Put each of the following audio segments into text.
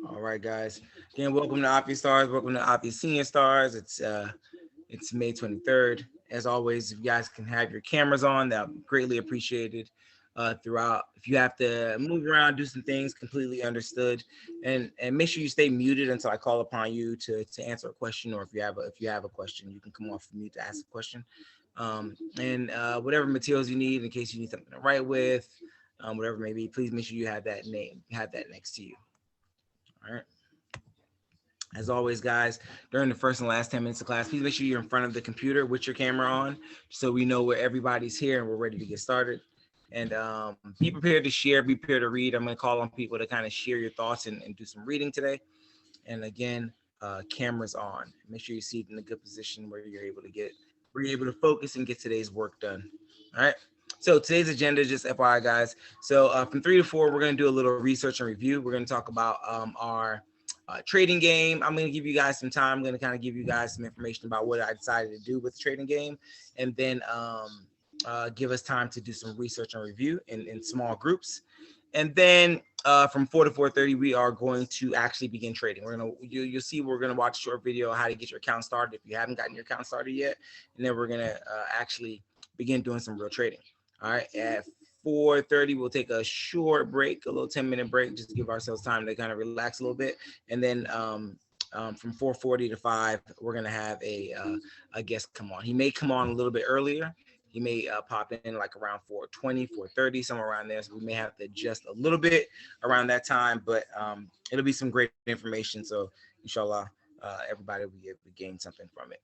All right, guys. Again, welcome to Oppie Stars. Welcome to Oppie Senior Stars. It's May 23rd. As always, if you guys can have your cameras on, that greatly appreciated. Throughout, if you have to move around, do some things, completely understood, and make sure you stay muted until I call upon you to answer a question, or if you have a question, you can come off mute to ask a question. And whatever materials you need, in case you need something to write with, whatever it may be, please make sure you have that next to you. All right. As always, guys, during the first and last 10 minutes of class, please make sure you're in front of the computer with your camera on so we know where everybody's here and we're ready to get started. And be prepared to share, be prepared to read. I'm going to call on people to kind of share your thoughts and do some reading today. And again, cameras on. Make sure you're seated in a good position where you're able to focus and get today's work done. All right. So today's agenda, just FYI, guys. So from 3 to 4, we're going to do a little research and review. We're going to talk about our trading game. I'm going to give you guys some time. I'm going to kind of give you guys some information about what I decided to do with the trading game, and then give us time to do some research and review in small groups. And then from 4 to 4:30, we are going to actually begin trading. You'll see we're gonna watch a short video on how to get your account started if you haven't gotten your account started yet, and then we're gonna actually begin doing some real trading. All right, at 4:30, we'll take a short break, a little 10-minute break, just to give ourselves time to kind of relax a little bit, and then from 4:40 to 5, we're gonna have a guest come on. He may come on a little bit earlier. He may pop in like around 4:20, 4:30, somewhere around there. So we may have to adjust a little bit around that time, but it'll be some great information. So inshallah, everybody will be able to gain something from it.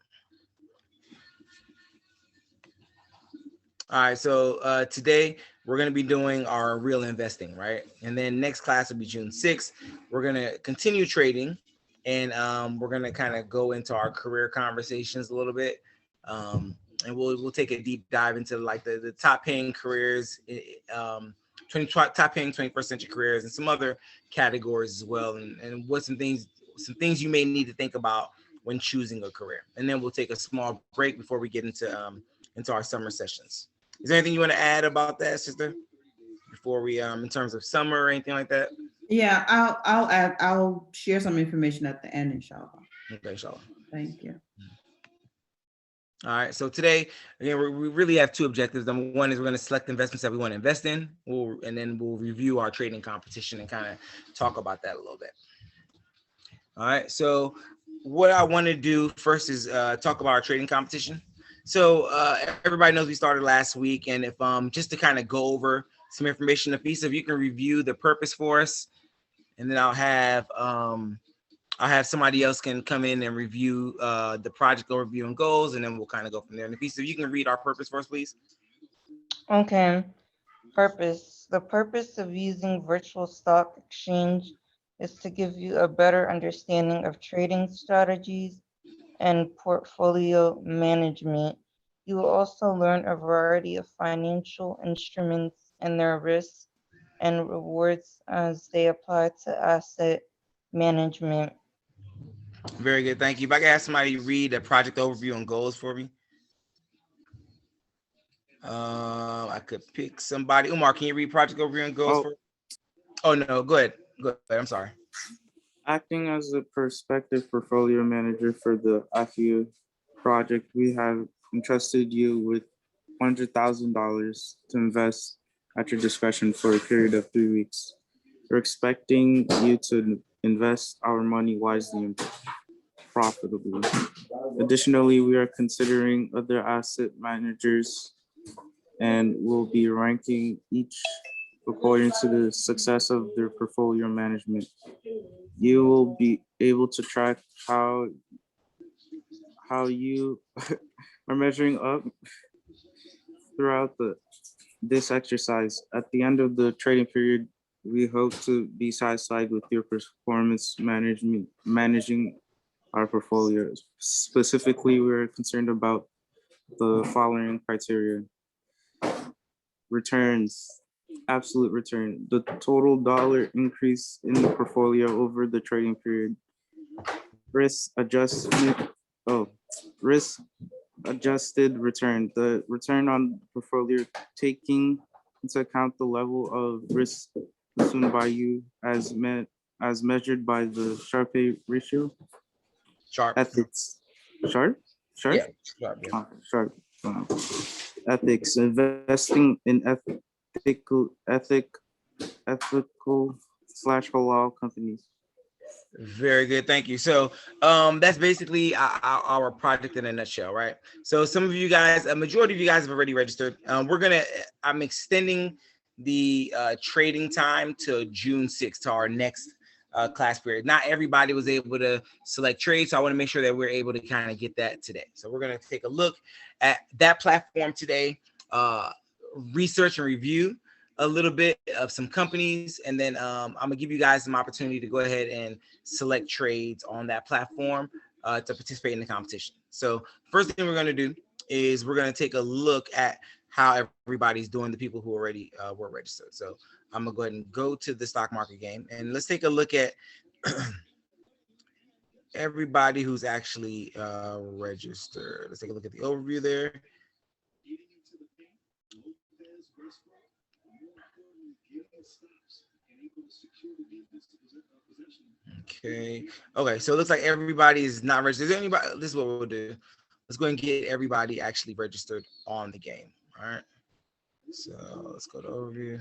All right, so today we're going to be doing our real investing, right? And then next class will be June 6th. We're going to continue trading, and we're going to kind of go into our career conversations a little bit. And we'll take a deep dive into like the top paying careers, top paying 21st century careers, and some other categories as well, and what some things you may need to think about when choosing a career. And then we'll take a small break before we get into our summer sessions. Is there anything you want to add about that, sister? Before we in terms of summer or anything like that? Yeah, I'll share some information at the end, inshallah. Okay, inshallah. Thank you. All right, so today, again, we really have two objectives. Number one is we're going to select investments that we want to invest in, and then we'll review our trading competition and kind of talk about that a little bit. All right, so what I want to do first is talk about our trading competition. So everybody knows we started last week, and if just to kind of go over some information, Nafisa, if you can review the purpose for us, and then I'll have somebody else can come in and review the project overview and goals, and then we'll kind of go from there. Nafisa, if you can read our purpose for us, please. Okay. Purpose. The purpose of using virtual stock exchange is to give you a better understanding of trading strategies and portfolio management. You will also learn a variety of financial instruments and their risks and rewards as they apply to asset management. Very good, thank you. If I can ask somebody to read the project overview and goals for me. I could pick somebody. Umar, can you read project overview and goals for me? Oh no, go ahead. I'm sorry. Acting as a prospective portfolio manager for the AFIU project, we have entrusted you with $100,000 to invest at your discretion for a period of 3 weeks. We're expecting you to invest our money wisely and profitably. Additionally, we are considering other asset managers and will be ranking each according to the success of their portfolio management. You will be able to track how you are measuring up throughout this exercise. At the end of the trading period, we hope to be satisfied with your performance managing our portfolio. Specifically, we're concerned about the following criteria: returns, absolute return, the total dollar increase in the portfolio over the trading period, risk adjusted return, the return on portfolio taking into account the level of risk assumed by you as as measured by the Sharpe ratio. Sharp. Ethics. Sharp? Sharp? Yeah. Sharp. Yeah. Sharp. Ethics. Investing in ethical slash halal companies. Very good, thank you. So that's basically our project in a nutshell, right? So some of you guys, a majority of you guys have already registered. I'm extending the trading time to June 6th, to our next class period. Not everybody was able to select trade, so I want to make sure that we're able to kind of get that today. So we're going to take a look at that platform today, research and review a little bit of some companies, and then I'm gonna give you guys some opportunity to go ahead and select trades on that platform to participate in the competition. So first thing we're gonna do is we're gonna take a look at how everybody's doing, the people who already were registered. So I'm gonna go ahead and go to the stock market game, and let's take a look at everybody who's actually registered. Let's take a look at the overview there. Okay, so it looks like everybody is not registered. Is there anybody? This is what we'll do. Let's go and get everybody actually registered on the game. All right. So let's go to overview.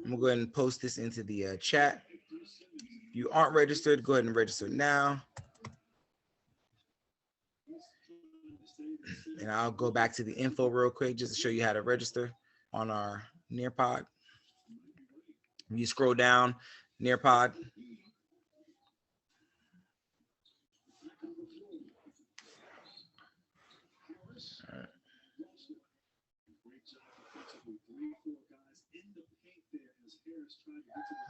I'm gonna go ahead and post this into the chat. If you aren't registered, go ahead and register now. And I'll go back to the info real quick just to show you how to register on our Nearpod. If you scroll down, Nearpod.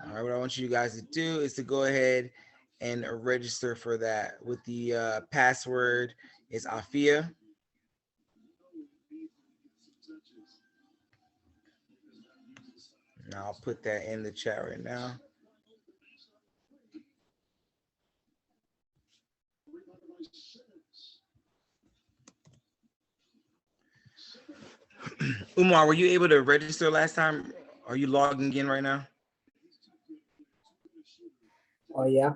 All right, what I want you guys to do is to go ahead and register for that with the password is Afia. And I'll put that in the chat right now. Umar, were you able to register last time? Are you logging in right now? Oh yeah,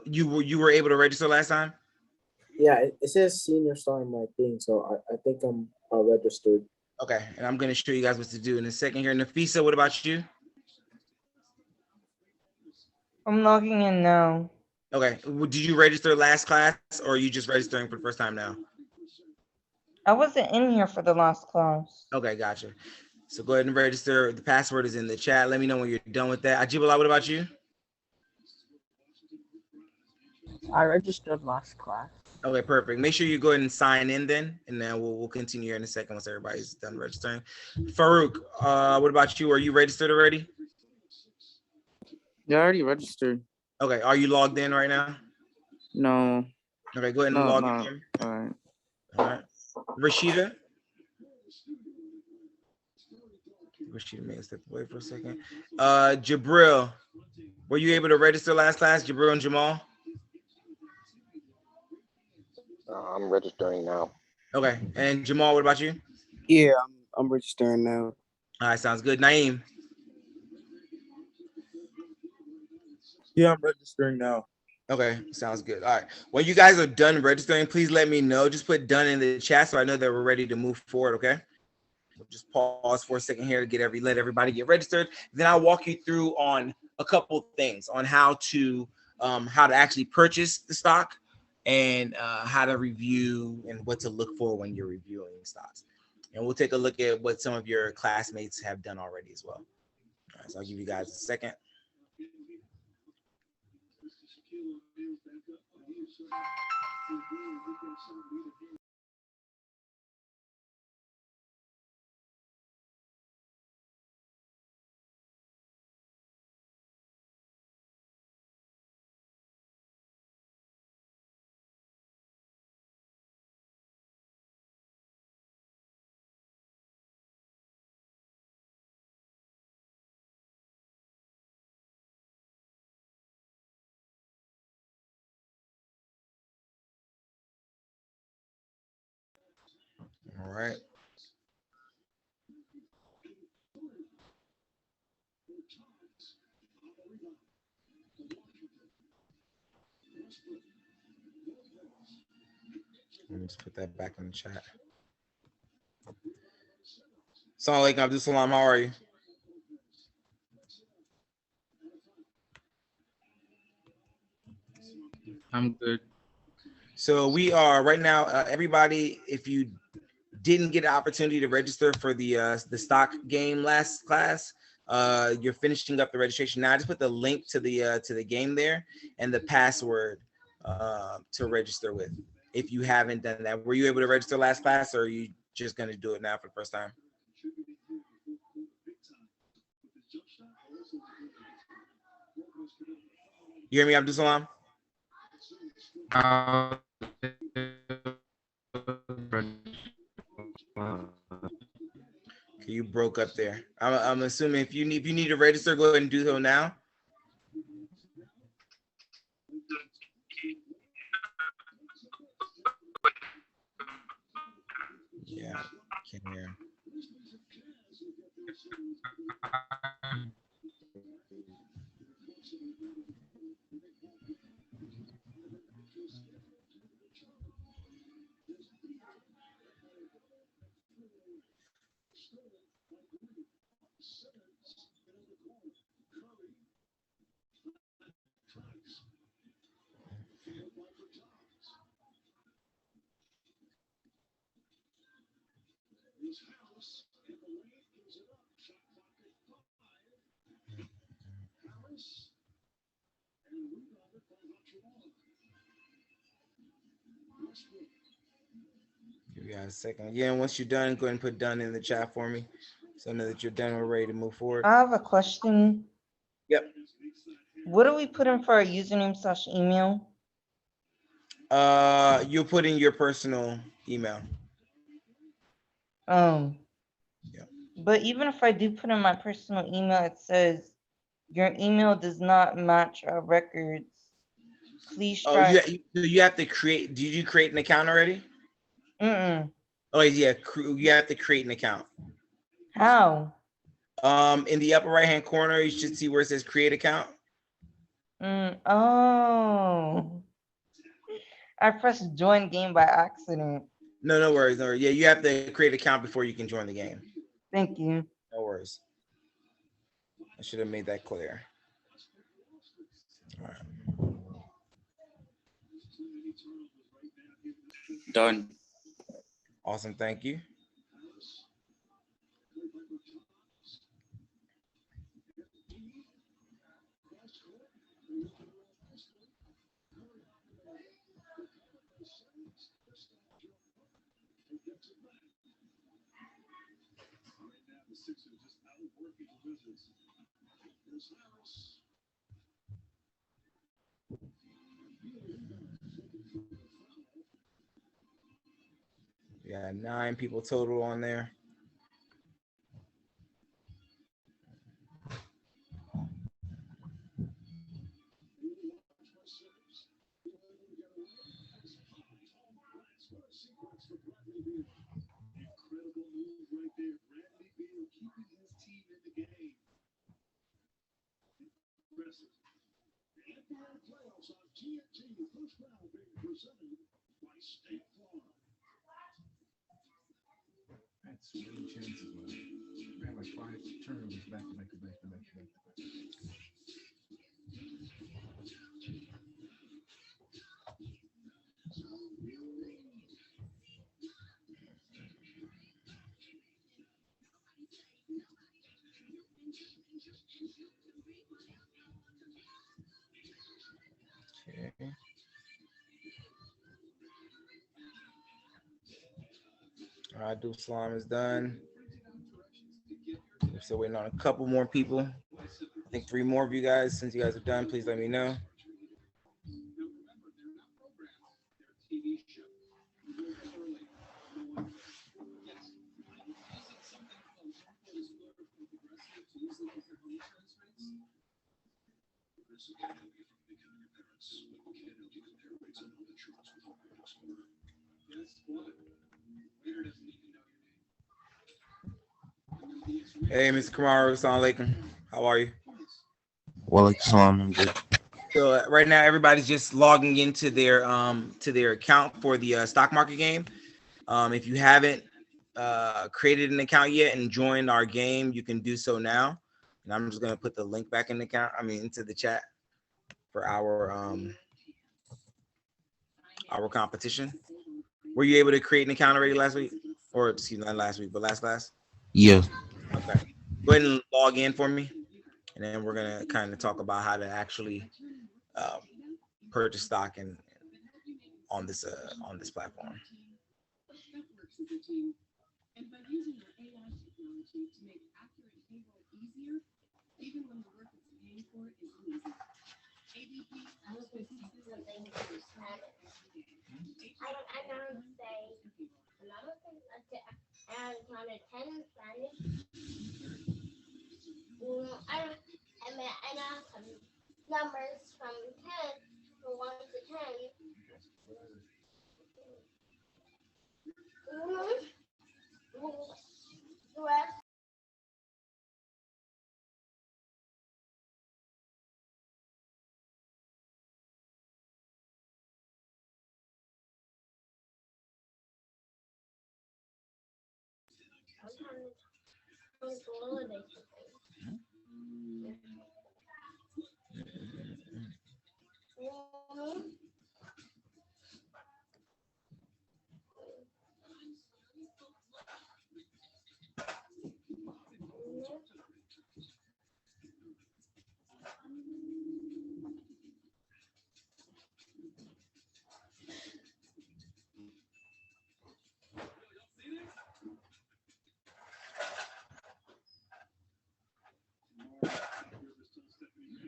You were able to register last time? yeah. It says senior star in my thing, so I think I'm registered. Okay, and I'm going to show you guys what to do in a second here. Nafisa, what about you? I'm logging in now. Okay, did you register last class, or are you just registering for the first time now? I wasn't in here for the last class. Okay, gotcha. So go ahead and register. The password is in the chat. Let me know when you're done with that. Ajibola, what about you? I registered last class. Okay, perfect. Make sure you go ahead and sign in then, and then we'll continue here in a second once everybody's done registering. Farouk, what about you? Are you registered already? Yeah, I already registered. Okay, are you logged in right now? No. Okay, go ahead and No, log no. in. All right. All right. Rashida may have stepped away for a second. Jabril, were you able to register last class? Jabril and Jamal? I'm registering now. Okay, and Jamal, what about you? Yeah, I'm registering now. All right, sounds good. Naeem? Yeah, I'm registering now. Okay, sounds good. All right. When you guys are done registering, please let me know. Just put done in the chat so I know that we're ready to move forward, okay? We'll just pause for a second here to let everybody get registered. Then I'll walk you through on a couple things on how to actually purchase the stock and how to review and what to look for when you're reviewing stocks. And we'll take a look at what some of your classmates have done already as well. All right, so I'll give you guys a second. All right. Just put that back in the chat. Assalamu alaikum, Abdul Salam. How are you? I'm good. So we are right now, everybody, if you didn't get an opportunity to register for the stock game last class, you're finishing up the registration now. I just put the link to the game there and the password to register with. If you haven't done that, were you able to register last class, or are you just going to do it now for the first time? You hear me, Abdul Salam? You broke up there. I'm assuming if you need to register, go ahead and do so now. Yeah, can't hear. Give you guys a second. Again, once you're done, go ahead and put done in the chat for me, so I know that you're done. We're ready to move forward. I have a question. Yep. What do we put in for our username/email? You'll put in your personal email. Yeah. Yeah. But even if I do put in my personal email, it says your email does not match our records. Please try. You have to create. Did you create an account already? Oh yeah, you have to create an account. How? In the upper right hand corner, you should see where it says create account. Oh, I pressed join game by accident. No worries. No worries. Yeah, you have to create an account before you can join the game. Thank you. No worries. I should have made that clear. All right. Done. Awesome. Thank you. Yeah, 9 people total on there. Okay. All right, Abdul Salam is done. We're still waiting on a couple more people. I think 3 more of you guys. Since you guys are done, please let me know. Hey, Mr. Kamaru, assalamu alaikum. How are you? Walaikum salam. I'm good. So right now, everybody's just logging into their account for the stock market game. If you haven't created an account yet and joined our game, you can do so now. And I'm just gonna put the link back in the account. I mean, into the chat for our competition. Were you able to create an account already last week? Or excuse me, not last week, but last class? Yeah. Okay. Go ahead and log in for me. And then we're gonna kind of talk about how to actually purchase stock and on this platform.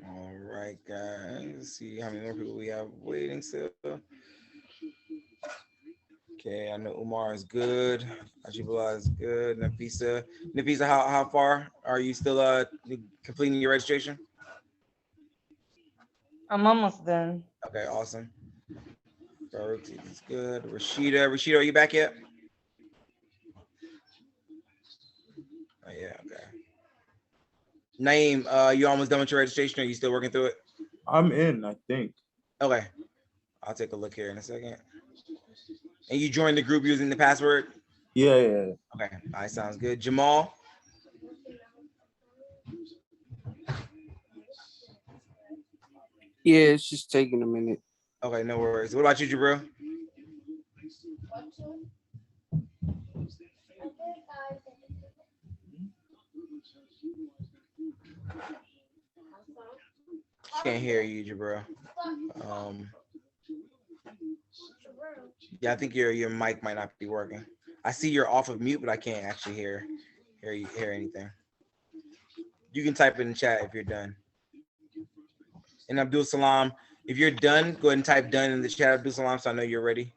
All right, guys. Let's see how many more people we have waiting still. Okay, I know Umar is good. Ajibullah is good. Nafisa, how far are you still completing your registration? I'm almost done. Okay, awesome. Farouk is good. Rashida, are you back yet? Oh yeah, okay. Naeem, you almost done with your registration, or are you still working through it? I'm in, I think. Okay. I'll take a look here in a second. And you joined the group using the password? Yeah. Okay. All right, sounds good. Jamal? Yeah, it's just taking a minute. Okay, no worries. What about you, Jabril? Can't hear you, Jabril. Yeah, I think your mic might not be working. I see you're off of mute, but I can't actually hear anything. You can type it in the chat if you're done. And Abdul Salam, if you're done, go ahead and type done in the chat, Abdul Salam, so I know you're ready.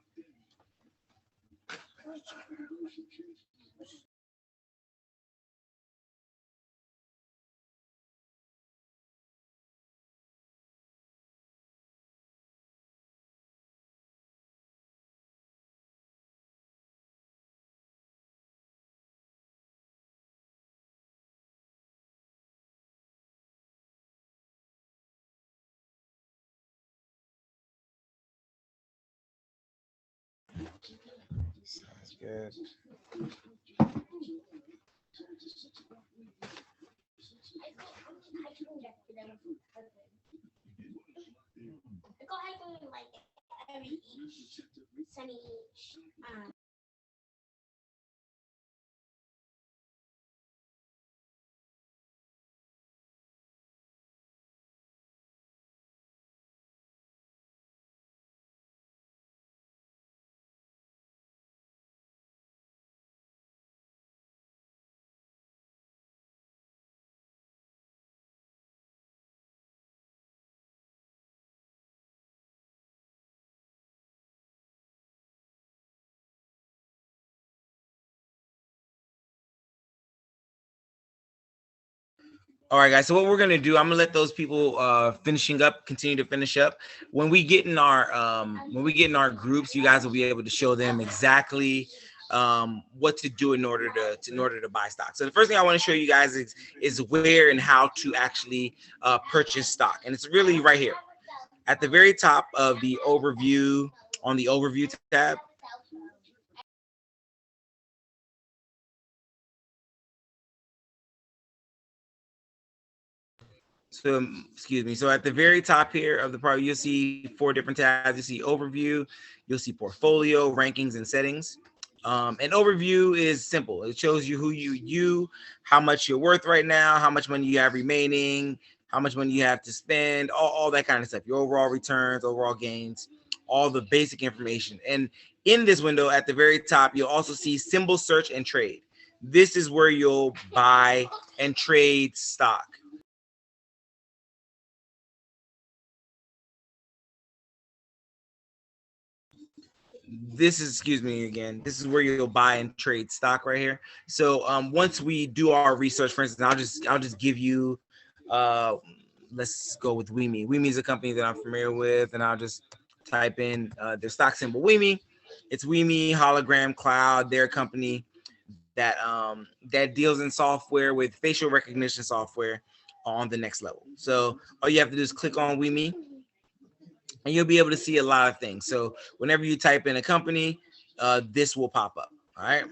Sounds good. All right, guys. So what we're gonna do, I'm gonna let those people continue to finish up. When we get in our groups, you guys will be able to show them exactly what to do in order to buy stock. So the first thing I want to show you guys is where and how to actually purchase stock, and it's really right here. at the very top of the overview, on the overview tab, so excuse me. So at the very top here of the part, you'll see 4 different tabs. You see overview, you'll see portfolio, rankings, and settings. An overview is simple. It shows you who you, how much you're worth right now, how much money you have remaining, how much money you have to spend, all that kind of stuff. Your overall returns, overall gains, all the basic information. And in this window at the very top, you'll also see symbol search and trade. This is where you'll buy and trade stock. This is, excuse me again, this is where you'll buy and trade stock right here. So once we do our research, for instance, I'll just give you let's go with WeMe. WeMe is a company that I'm familiar with, and I'll just type in their stock symbol WeMe. It's WeMe Hologram Cloud, their company that that deals in software with facial recognition software on the next level. So all you have to do is click on WeMe, and you'll be able to see a lot of things. So whenever you type in a company, this will pop up. All right.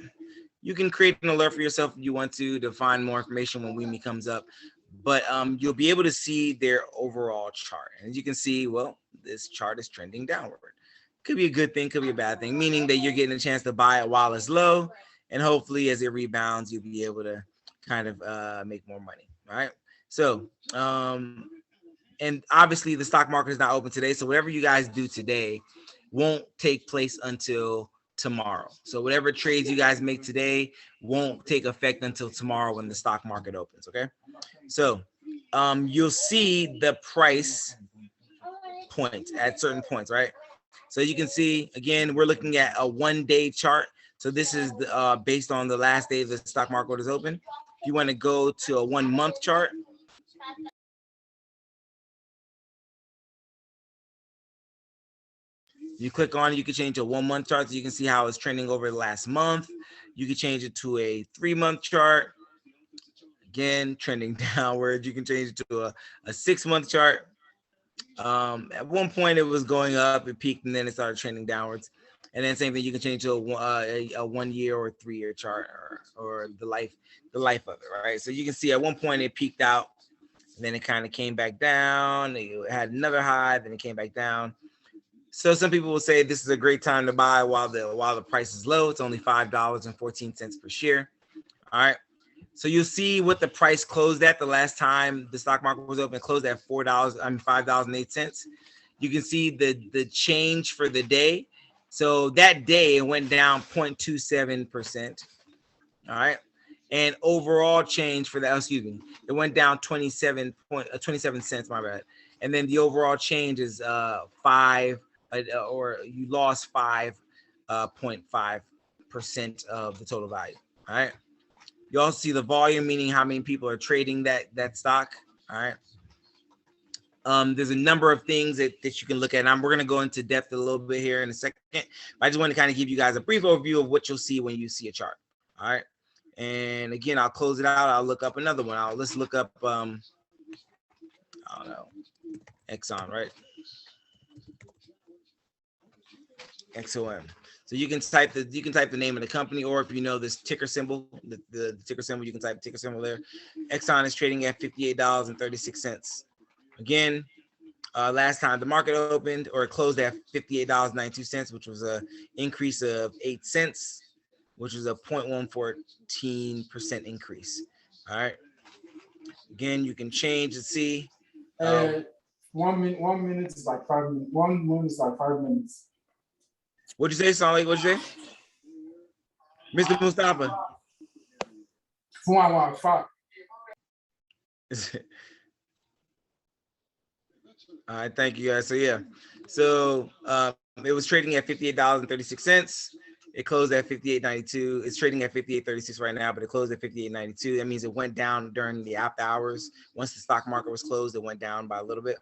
You can create an alert for yourself if you want to find more information when WeMe comes up. But you'll be able to see their overall chart. And as you can see, well, this chart is trending downward. Could be a good thing, could be a bad thing, meaning that you're getting a chance to buy it while it's low. And hopefully as it rebounds, you'll be able to kind of make more money. All right. So, and obviously the stock market is not open today. So whatever you guys do today won't take place until tomorrow. So whatever trades you guys make today won't take effect until tomorrow when the stock market opens. Okay. So you'll see the price point at certain points, right? So you can see, again, we're looking at a 1-day chart. So this is based on the last day the stock market is open. If you want to go to a 1-month chart, you click on it, you can change to a 1-month chart so you can see how it's trending over the last month. You can change it to a 3-month chart. Again, trending downward. You can change it to a 6-month chart. At one point it was going up, it peaked, and then it started trending downwards. And then same thing, you can change to a 1-year or 3-year chart, or the life of it, right? So you can see at one point it peaked out, and then it kind of came back down. It had another high, then it came back down. So some people will say this is a great time to buy while the price is low. It's only $5.14 per share. All right. So you'll see what the price closed at the last time the stock market was open. It closed at $5.08. You can see the change for the day. So that day it went down 0.27%. All right. And overall change for that, excuse me, it went down 27 cents, my bad. And then the overall change is or you lost 5.5% of the total value. All right. You also see the volume, meaning how many people are trading that stock. All right. There's a number of things that you can look at. And we're going to go into depth a little bit here in a second. But I just want to kind of give you guys a brief overview of what you'll see when you see a chart. All right. And again, I'll close it out. I'll look up another one. Let's look up, I don't know, Exxon, right? XOM. So you can type the name of the company, or if you know this ticker symbol, the ticker symbol, you can type ticker symbol there. Exxon is trading at $58.36. Again, last time the market opened, or it closed at $58.92, which was an increase of 8 cents, which is a 0.114% increase. All right. Again, you can change and see. 1 minute is like 5 minutes. 1 minute is like 5 minutes. What'd you say, Sally? What'd you say? Mr. Mustafa. 5. All right, thank you guys. So yeah, so it was trading at $58.36. It closed at $58.92. It's trading at $58.36 right now, but it closed at $58.92. That means it went down during the after hours. Once the stock market was closed, it went down by a little bit.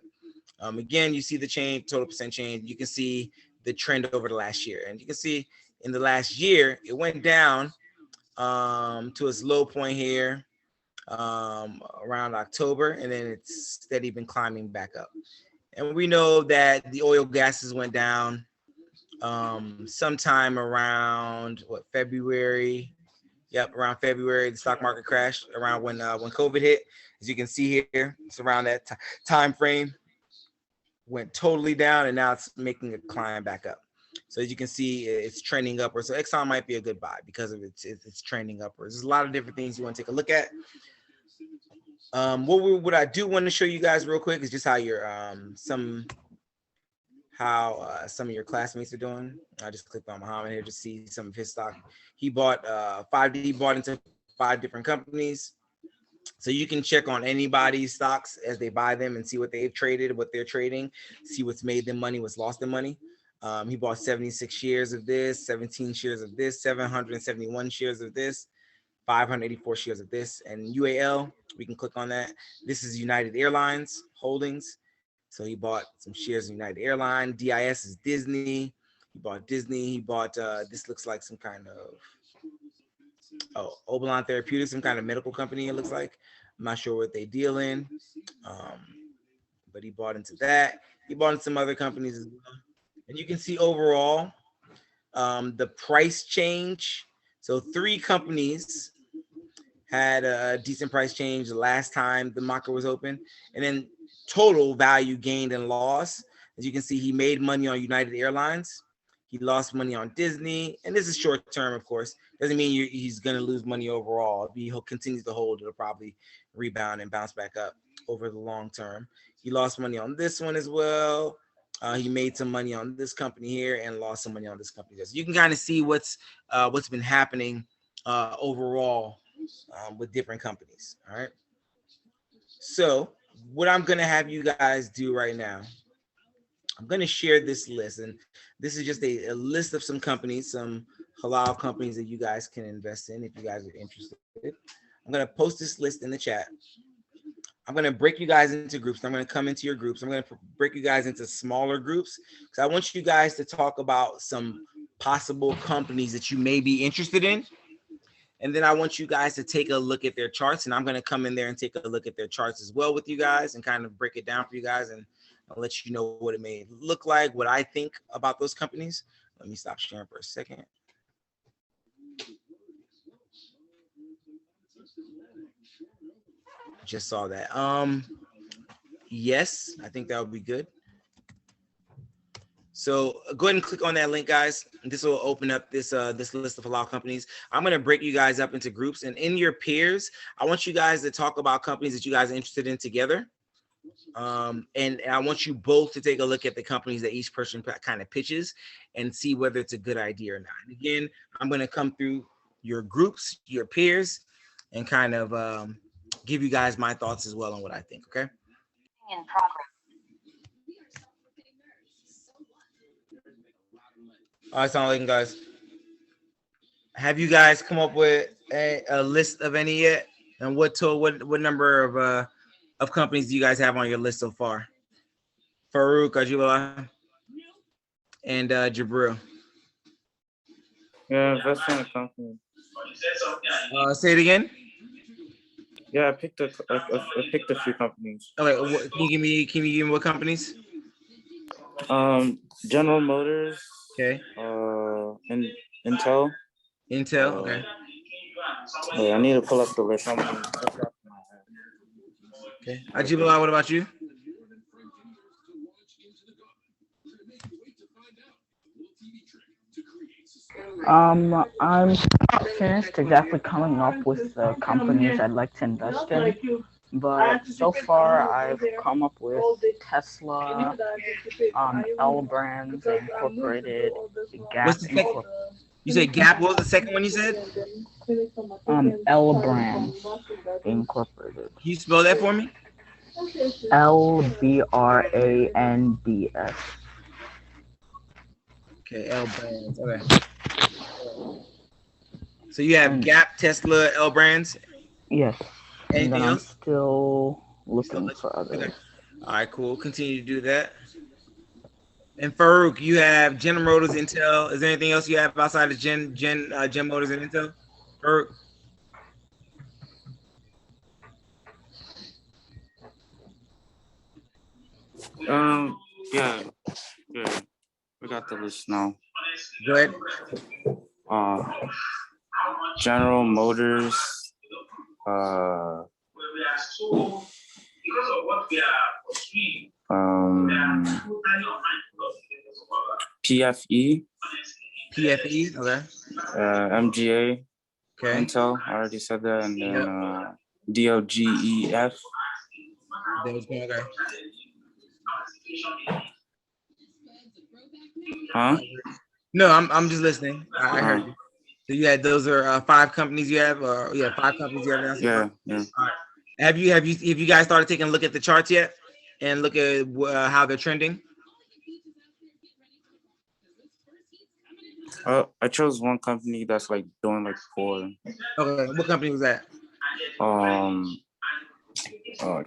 Again, you see the change, total percent change. You can see the trend over the last year, and you can see in the last year it went down to its low point here around October, and then it's steady been climbing back up. And we know that the oil gases went down sometime around February. Yep, around February, the stock market crashed around when COVID hit. As you can see here, it's around that time frame. Went totally down, and now it's making a climb back up. So as you can see, it's trending upwards. So Exxon might be a good buy because of it's trending upwards. There's a lot of different things you want to take a look at. What I do want to show you guys real quick is just how your some of your classmates are doing. I just clicked on Muhammad here to see some of his stock. He bought he bought into 5 different companies. So you can check on anybody's stocks as they buy them and see what they've traded, what they're trading, see what's made them money, what's lost them money. He bought 76 shares of this, 17 shares of this, 771 shares of this, 584 shares of this. And UAL, we can click on that. This is United Airlines Holdings. So he bought some shares of United Airlines. DIS is Disney. He bought Disney. He bought, this looks like some kind of, Obalon Therapeutics, some kind of medical company, it looks like. I'm not sure what they deal in, but he bought into that. He bought into some other companies as well. And you can see overall the price change. So 3 companies had a decent price change the last time the market was open. And then total value gained and lost. As you can see, he made money on United Airlines. He lost money on Disney. And this is short term, of course. Doesn't mean he's going to lose money overall. He'll continue to hold. It'll probably rebound and bounce back up over the long term. He lost money on this one as well. He made some money on this company here and lost some money on this company. So you can kind of see what's been happening overall with different companies. All right. So what I'm going to have you guys do right now, I'm going to share this list. And this is just a list of some companies, some halal companies that you guys can invest in if you guys are interested. I'm going to post this list in the chat. I'm going to break you guys into groups. I'm going to come into your groups. I'm going to break you guys into smaller groups because I want you guys to talk about some possible companies that you may be interested in. And then I want you guys to take a look at their charts. And I'm going to come in there and take a look at their charts as well with you guys and kind of break it down for you guys. And I'll let you know what it may look like, what I think about those companies. Let me stop sharing for a second. Just saw that. Yes, I think that would be good. So go ahead and click on that link, guys. This will open up this this list of halal companies. I'm going to break you guys up into groups, and in your peers, I want you guys to talk about companies that you guys are interested in together. And I want you both to take a look at the companies that each person kind of pitches and see whether it's a good idea or not. And again, I'm going to come through your groups, your peers, and kind of give you guys my thoughts as well on what I think. Okay. In progress. All right, assalamu alaikum, guys. Have you guys come up with a list of any yet? And what number of companies do you guys have on your list so far? Farouk, Ajibullah, and Jabril. Yeah, invest in a company. Say it again. Yeah, I picked a few companies. Okay, can you give me what companies? General Motors. Okay. And Intel. Intel. Okay. Yeah, I need to pull up the list. Okay. Ajibullah, what about you? I'm finished exactly coming up with the companies I'd like to invest in, but so far I've come up with Tesla, L Brands Incorporated, Gap Incorporated. You said Gap. What was the second one you said? L Brands Incorporated. Can you spell that for me? LBRANDS. Okay, L Brands. Okay. So you have Gap, Tesla, L Brands. Yes. Anything and then else? I'm still looking for others. Okay. All right, cool. Continue to do that. And Farouk, you have General Motors, Intel. Is there anything else you have outside of Gen Motors and Intel? Farouk? Yeah, yeah. We got the list now. Go ahead. General Motors, PFE, PFE. Okay. MGA, Okay. Intel, I already said that, and then Yep. DOGEF. Okay. Huh? No, I'm just listening. I heard you. So you had those are 5 companies you have, or 5 companies you have now. Yeah. All right. Have you guys started taking a look at the charts yet, and look at how they're trending? I chose one company that's like doing like poor. Okay, what company was that? I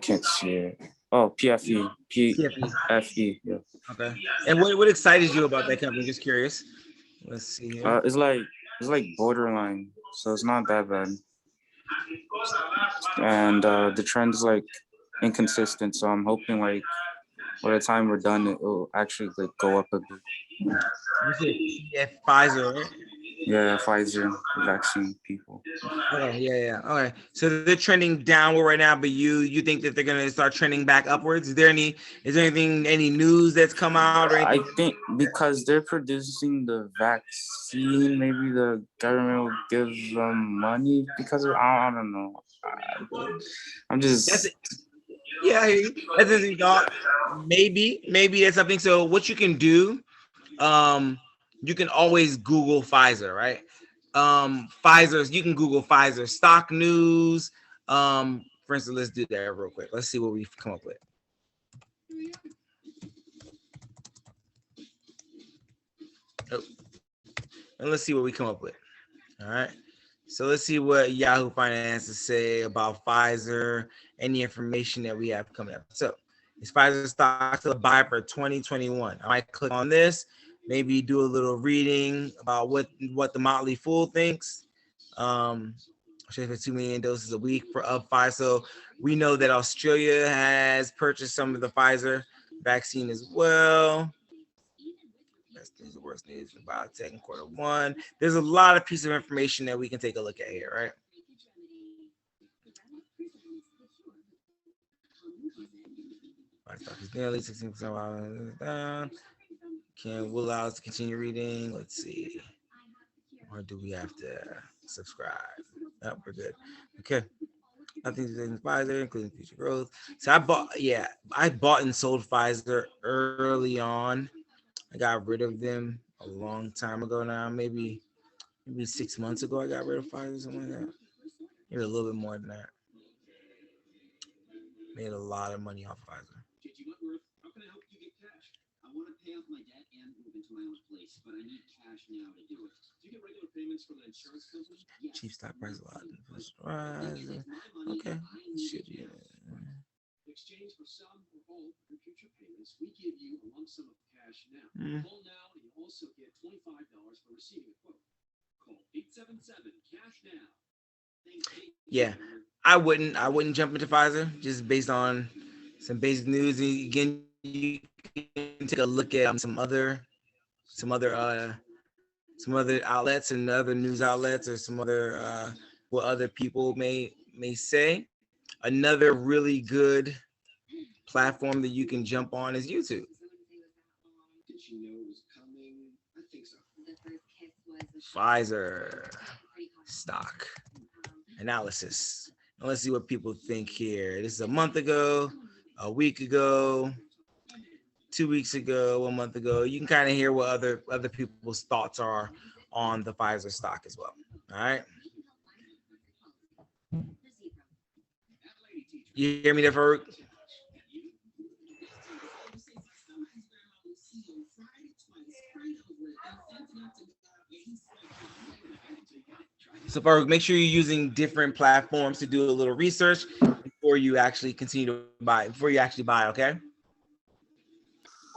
can't see it. Oh, PFE. PFE. Yeah. Okay. And what excited you about that company? Just curious. Let's see here. It's like borderline, so it's not that bad. And the trend is like inconsistent, so I'm hoping like by the time we're done, it will actually like go up a bit. You said Pfizer, right? Yeah, Pfizer vaccine people. Okay, yeah. Okay, so they're trending downward right now, but you think that they're gonna start trending back upwards? Is there any news that's come out or anything? I think because they're producing the vaccine, maybe the government will give them money because of, I don't know. I'm just. Yeah, I hear you. That's interesting thought. Maybe that's something. So what you can do, you can always Google Pfizer, right? You can Google Pfizer stock news. For instance, let's do that real quick. Let's see what we've come up with. And let's see what we come up with. All right. So let's see what Yahoo Finances say about Pfizer, any information that we have coming up. So is Pfizer stock to buy for 2021? I might click on this, maybe do a little reading about what the Motley Fool thinks. For 2 million doses a week of Pfizer. So we know that Australia has purchased some of the Pfizer vaccine as well. Best news, the worst news about second quarter 1. There's a lot of pieces of information that we can take a look at here, right? My stock is nearly 16% down. Will allow us to continue reading. Let's see. Or do we have to subscribe? No, we're good. Okay. I think things Pfizer, including future growth. So I bought and sold Pfizer early on. I got rid of them a long time ago now. Maybe 6 months ago, I got rid of Pfizer, something like that. Maybe a little bit more than that. Made a lot of money off Pfizer. How can I help you get cash? I want to pay off my debt and move into my own place, but I need cash now to do it. Do you get regular payments from an insurance company? Yes. Cheap stock price a lot. Okay. Should be. Exchange for some or all of your future payments, we give you a lump sum of cash now. Call now and you also get $25 for receiving a quote. Call 877-CASH now. Yeah, I wouldn't jump into Pfizer just based on some basic news. And again, you can take a look at some other outlets and other news outlets, or some other what other people may say. Another really good platform that you can jump on is YouTube. Pfizer stock analysis. And let's see what people think here. This is a month ago, a week ago, 2 weeks ago, 1 month ago. You can kind of hear what other people's thoughts are on the Pfizer stock as well. All right. You hear me there, Farouk? So Farouk, make sure you're using different platforms to do a little research before you actually continue to buy, okay?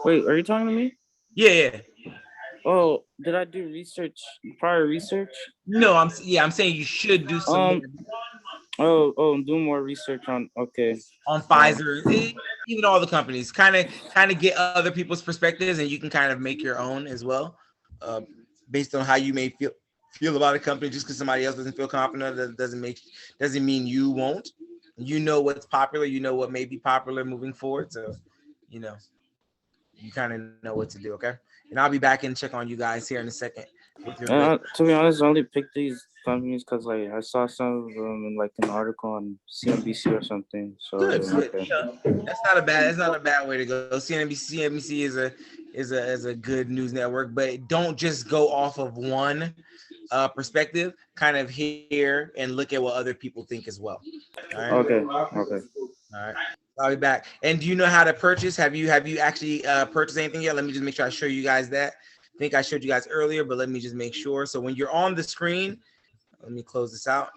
Wait, are you talking to me? Yeah. Oh, did I do prior research? No, I'm saying you should do some. Do more research on. Okay. On Pfizer, even all the companies, kind of get other people's perspectives, and you can kind of make your own as well, based on how you may feel about a company. Just because somebody else doesn't feel confident, that doesn't mean you won't. You know what's popular, you know what may be popular moving forward, so you know you kind of know what to do. Okay, and I'll be back and check on you guys here in a second with your list. To be honest, I only picked these companies because like I saw some of them in like an article on CNBC or something. So Good. okay. That's not a bad way to go. CNBC is a good news network, but don't just go off of one perspective. Kind of hear and look at what other people think as well. All right. Okay. All right. I'll be back. And do you know how to purchase? Have you actually purchased anything yet? Let me just make sure I show you guys that. I think I showed you guys earlier, but let me just make sure. So when you're on the screen, let me close this out.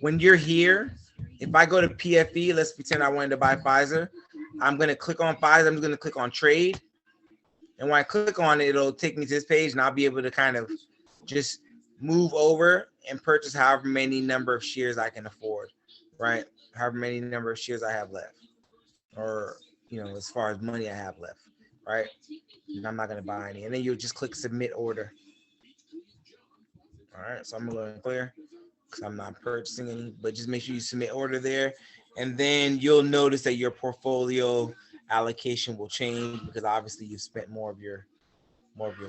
When you're here, if I go to PFE, let's pretend I wanted to buy Pfizer. I'm going to click on Pfizer. I'm going to click on trade. And when I click on it, it'll take me to this page, and I'll be able to kind of just move over and purchase however many number of shares I can afford, right? However many number of shares I have left, or, as far as money I have left, right? And I'm not going to buy any. And then you'll just click submit order. All right, so I'm going to clear because I'm not purchasing any, but just make sure you submit order there. And then you'll notice that your portfolio allocation will change because obviously you've spent more of your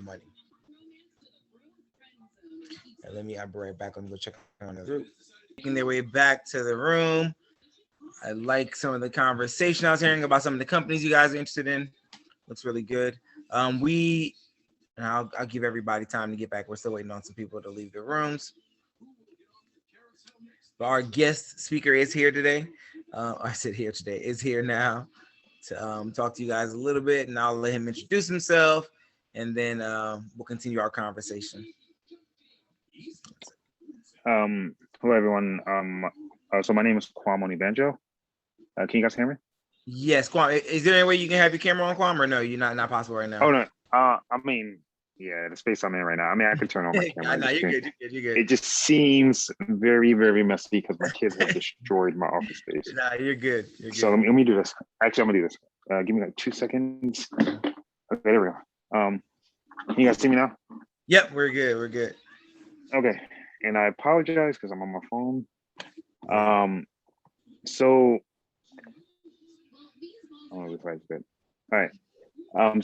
money. And I'll be right back. Let me go check on the group. Making their way back to the room. I like some of the conversation I was hearing about some of the companies you guys are interested in. Looks really good. I'll give everybody time to get back. We're still waiting on some people to leave the rooms. But our guest speaker is here today. Is here now to talk to you guys a little bit, and I'll let him introduce himself, and then we'll continue our conversation. Hello everyone. So my name is Quam Onigbanjo. Can you guys hear me? Yes, Quam. Is there any way you can have your camera on, Quam, or no? You're not possible right now. Oh no. I mean, yeah, the space I'm in right now. I mean, I could turn on my camera. No, you're good. You're good. It just seems very, very messy because my kids have destroyed my office space. Nah, you're good. So let me do this. Actually, I'm gonna do this. Give me like 2 seconds. Okay, there we go. Can you guys see me now? Yep, we're good. We're good. Okay, and I apologize because I'm on my phone. So this light's good. All right.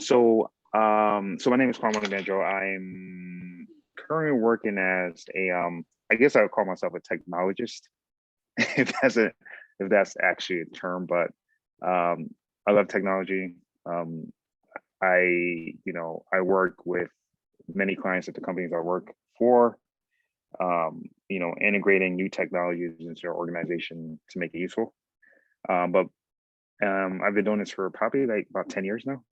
So my name is Quam Onigbanjo. I'm currently working as a I guess I would call myself a technologist, if that's actually a term, but I love technology. I work with many clients at the companies I work for, integrating new technologies into their organization to make it useful. But I've been doing this for probably like about 10 years now.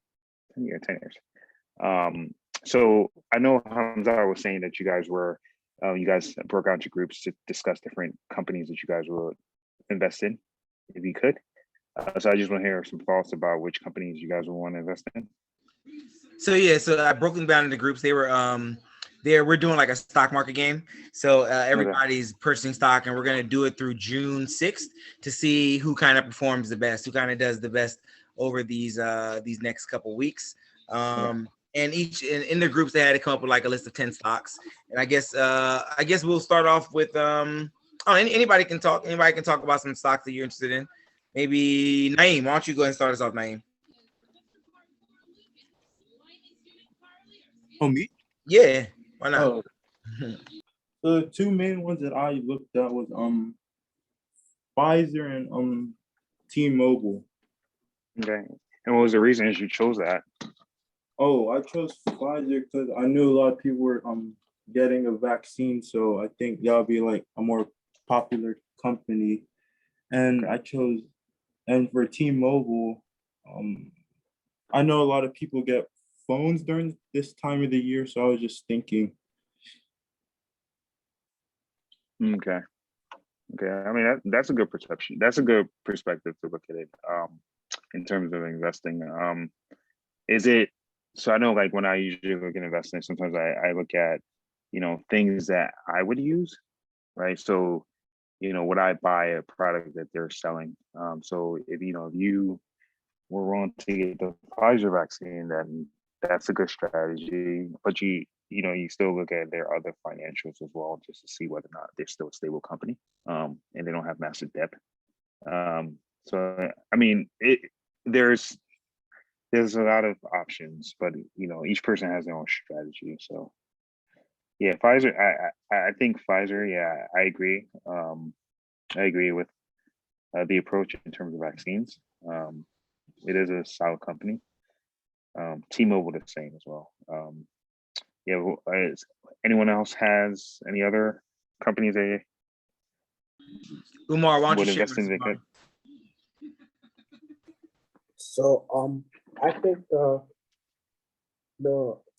10 years. So I know Hamzat was saying that you guys broke out into groups to discuss different companies that you guys will invest in, if you could. So I just want to hear some thoughts about which companies you guys will want to invest in. So I broke them down into groups. They were we're doing like a stock market game. So everybody's purchasing stock, and we're going to do it through June 6th to see who kind of performs the best, who kind of does the best over these next couple weeks. And each in the groups, they had to come up with like a list of 10 stocks. And I guess we'll start off with anybody can talk about some stocks that you're interested in. Maybe Naeem, why don't you go ahead and start us off, Naeem? Oh, me? Yeah, why not? Oh. The two main ones that I looked at was Pfizer and T-Mobile. Okay. And what was the reason you chose that? Oh, I chose Pfizer because I knew a lot of people were getting a vaccine, so I think that'll be like a more popular company. And for T-Mobile, I know a lot of people get phones during this time of the year, so I was just thinking. Okay. I mean, that's a good perception. That's a good perspective to look at it. In terms of investing, is it? So I know, like when I usually look at investing, sometimes I look at, things that I would use, right? So would I buy a product that they're selling? So if you were willing to get the Pfizer vaccine, then that's a good strategy. But you still look at their other financials as well, just to see whether or not they're still a stable company, and they don't have massive debt. So I mean, there's a lot of options, but each person has their own strategy. So yeah, Pfizer. I think Pfizer. Yeah, I agree. I agree with the approach in terms of vaccines. It is a solid company. T-Mobile the same as well. Yeah. Anyone else has any other companies they Umar, why don't you would share invest with in? us, They could. So I think the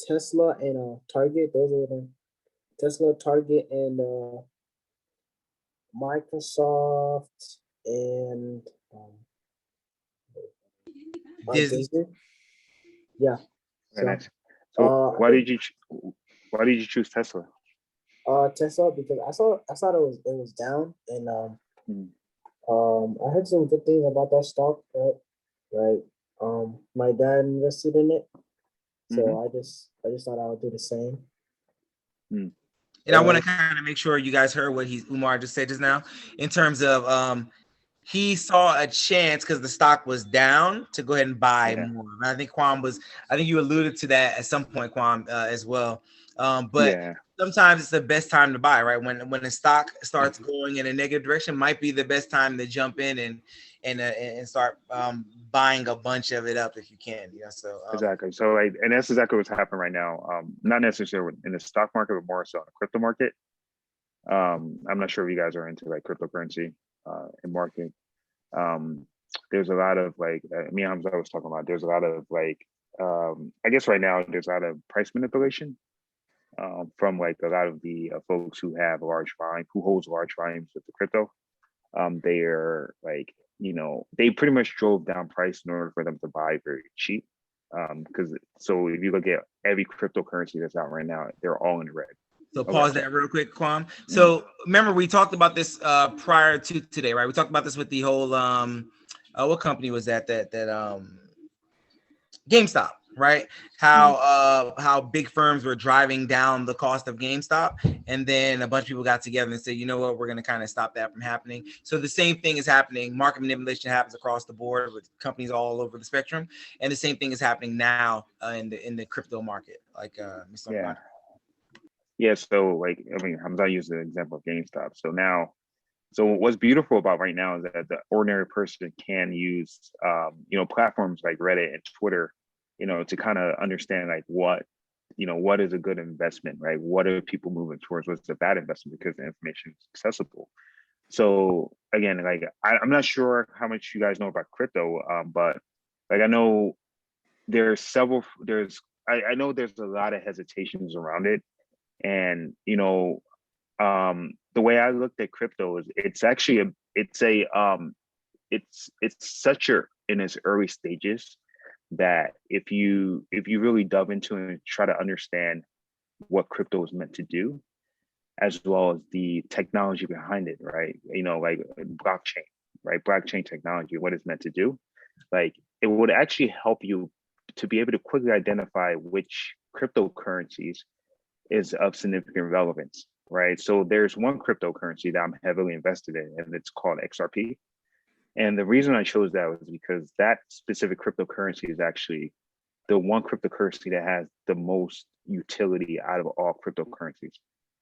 Tesla and Target, those are the Tesla, Target, and Microsoft and Disney. Disney. Yeah. Very So nice. So I why think did you choose Tesla? Tesla, because I saw it was down, and Hmm. I heard some good things about that stock, right? Right. My dad invested in it, so Mhm. I just thought I would do the same. And I want to kind of make sure you guys heard what Umar just said just now in terms of he saw a chance because the stock was down to go ahead and buy more. And I think I think you alluded to that at some point, Quam, as well. But sometimes it's the best time to buy, right? When the stock starts going in a negative direction, might be the best time to jump in and start buying a bunch of it up if you can. Yeah. So Exactly. So and that's exactly what's happening right now. Not necessarily in the stock market, but more so in the crypto market. I'm not sure if you guys are into like cryptocurrency and marketing. There's a lot of like me and Hamza was talking about. There's a lot of like I guess right now there's a lot of price manipulation from like a lot of the folks who have large volume, who holds large volumes of the crypto. They're like they pretty much drove down price in order for them to buy very cheap. Because so if you look at every cryptocurrency that's out right now, they're all in the red. So pause that real quick, Quam. So remember we talked about this prior to today, right? We talked about this with the whole what company was that GameStop, right? How big firms were driving down the cost of GameStop, and then a bunch of people got together and said, you know what, we're going to kind of stop that from happening. So the same thing is happening. Market manipulation happens across the board with companies all over the spectrum, and the same thing is happening now in the crypto market. Like Mr. Yeah. Yeah, so like Hamza used the example of GameStop. So what's beautiful about right now is that the ordinary person can use platforms like Reddit and Twitter, to kind of understand like what is a good investment, right? What are people moving towards? What's a bad investment because the information is accessible. So again, like I'm not sure how much you guys know about crypto, but like I know I know there's a lot of hesitations around it. And the way I looked at crypto is it's such in its early stages that if you really dove into it and try to understand what crypto is meant to do, as well as the technology behind it, right? Like blockchain, right? Blockchain technology, what it's meant to do, like it would actually help you to be able to quickly identify which cryptocurrencies is of significant relevance, right? So there's one cryptocurrency that I'm heavily invested in, and it's called XRP. And the reason I chose that was because that specific cryptocurrency is actually the one cryptocurrency that has the most utility out of all cryptocurrencies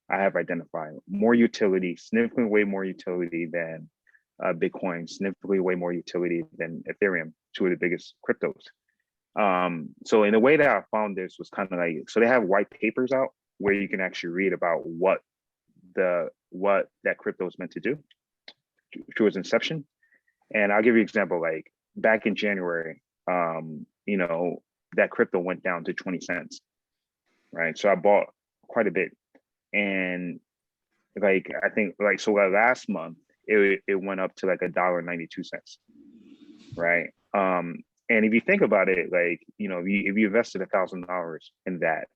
I have identified. More utility, significantly way more utility than Bitcoin, significantly way more utility than Ethereum, two of the biggest cryptos. So in the way that I found this was kind of like, so they have white papers out where you can actually read about what that crypto is meant to do through its inception. And I'll give you an example, like back in January, that crypto went down to 20 cents, right? So I bought quite a bit. And like, I think like, so last month, it went up to like $1.92, right? And if you think about it, like, if you invested $1,000 in that,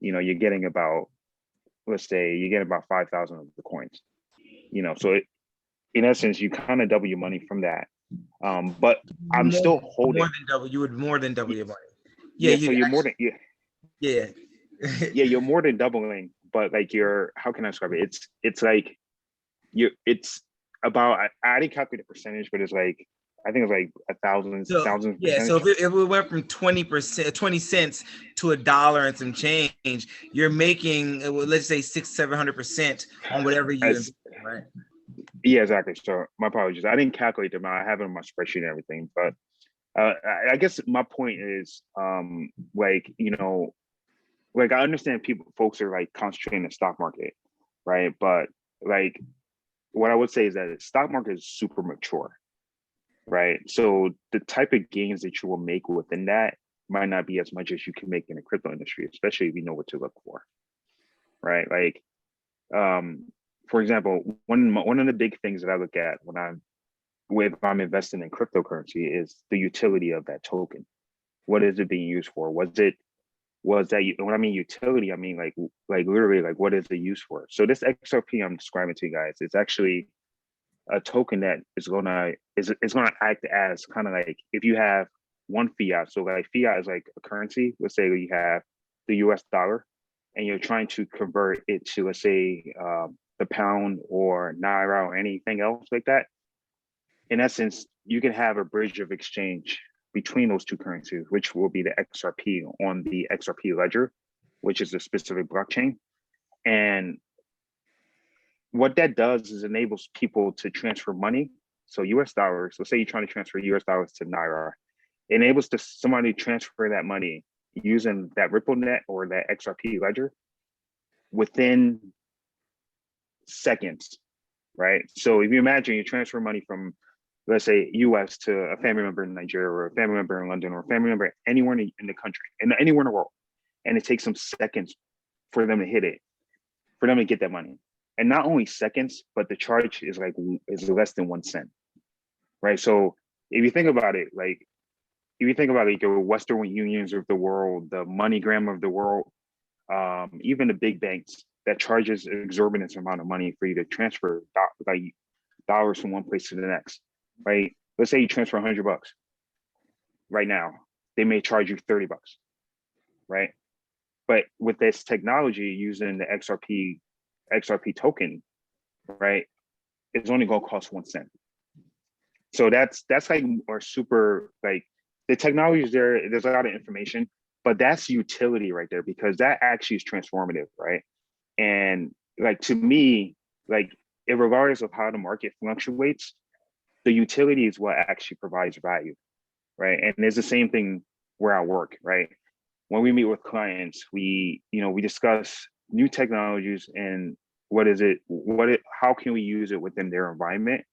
you're getting about, let's say you're getting about 5,000 of the coins, so in essence, you kind of double your money from that. But I'm still holding. More than double. You would more than double your money. Yeah, so you're more than yeah. Yeah, you're more than doubling, but like how can I describe it? It's like it's about, I didn't calculate the percentage, but it's like, I think it's like 1,000 yeah, so if it went from 20%, 20 cents to $1 and some change, you're making, let's say 600-700% on whatever you invest, right? Yeah, exactly. So my apologies. I didn't calculate the amount. I have it on my spreadsheet and everything, but I guess my point is, like, you know, like I understand folks are like concentrating the stock market, right? But like, what I would say is that the stock market is super mature, right? So the type of gains that you will make within that might not be as much as you can make in the crypto industry, especially if you know what to look for, right? Like, for example, one of the big things that I look at when if I'm investing in cryptocurrency is the utility of that token. What is it being used for? When I mean utility, I mean like literally like what is the use for? So this XRP I'm describing to you guys, it's actually a token that is gonna act as kind of like, if you have one fiat. So like fiat is like a currency. Let's say you have the US dollar and you're trying to convert it to, let's say, the pound or naira or anything else like that. In essence, you can have a bridge of exchange between those two currencies, which will be the XRP on the XRP ledger, which is a specific blockchain. And what that does is enables people to transfer money. So US dollars, let's say you're trying to transfer US dollars to naira, it enables somebody to transfer that money using that Ripple net or that XRP ledger within seconds, right? So if you imagine you transfer money from, let's say, US to a family member in Nigeria or a family member in London or a family member anywhere in the country and anywhere in the world, and it takes some seconds for them to hit it, for them to get that money. And not only seconds, but the charge is less than 1 cent, right? So if you think about it, like your Western Unions of the world, the MoneyGram of the world, even the big banks that charges an exorbitant amount of money for you to transfer dollars from one place to the next, right? Let's say you transfer $100 right now, they may charge you $30, right? But with this technology using the XRP token, right, it's only going to cost 1 cent. So that's like our super, like, the technology is there. There's a lot of information, but that's utility right there, because that actually is transformative, right? And like, to me, like, regardless of how the market fluctuates, the utility is what actually provides value, right? And it's the same thing where I work, right? When we meet with clients, we discuss new technologies and how can we use it within their environment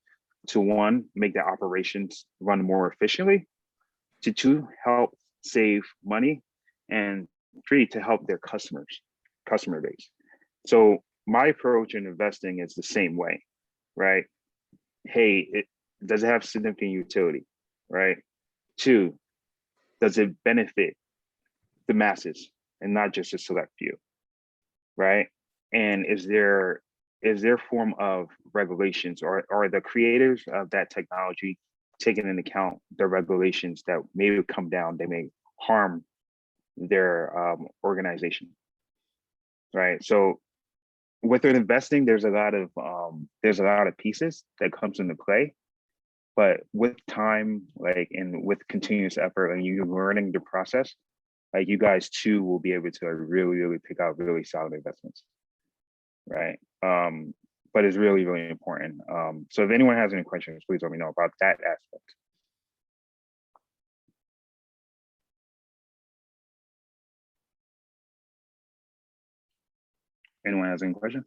to, one, make the operations run more efficiently, to two, help save money, and three, to help their customer base. So my approach in investing is the same way, right? Hey, does it have significant utility, right? Two, does it benefit the masses and not just a select few, right? And is there form of regulations, or are the creators of that technology taking into account the regulations that may come down, they may harm their organization, right? So with investing, there's a lot of pieces that comes into play, but with time, like, and with continuous effort, and you learning the process, like, you guys too will be able to really, really pick out really solid investments, right? But it's really, really important. So if anyone has any questions, please let me know about that aspect. Anyone has any questions?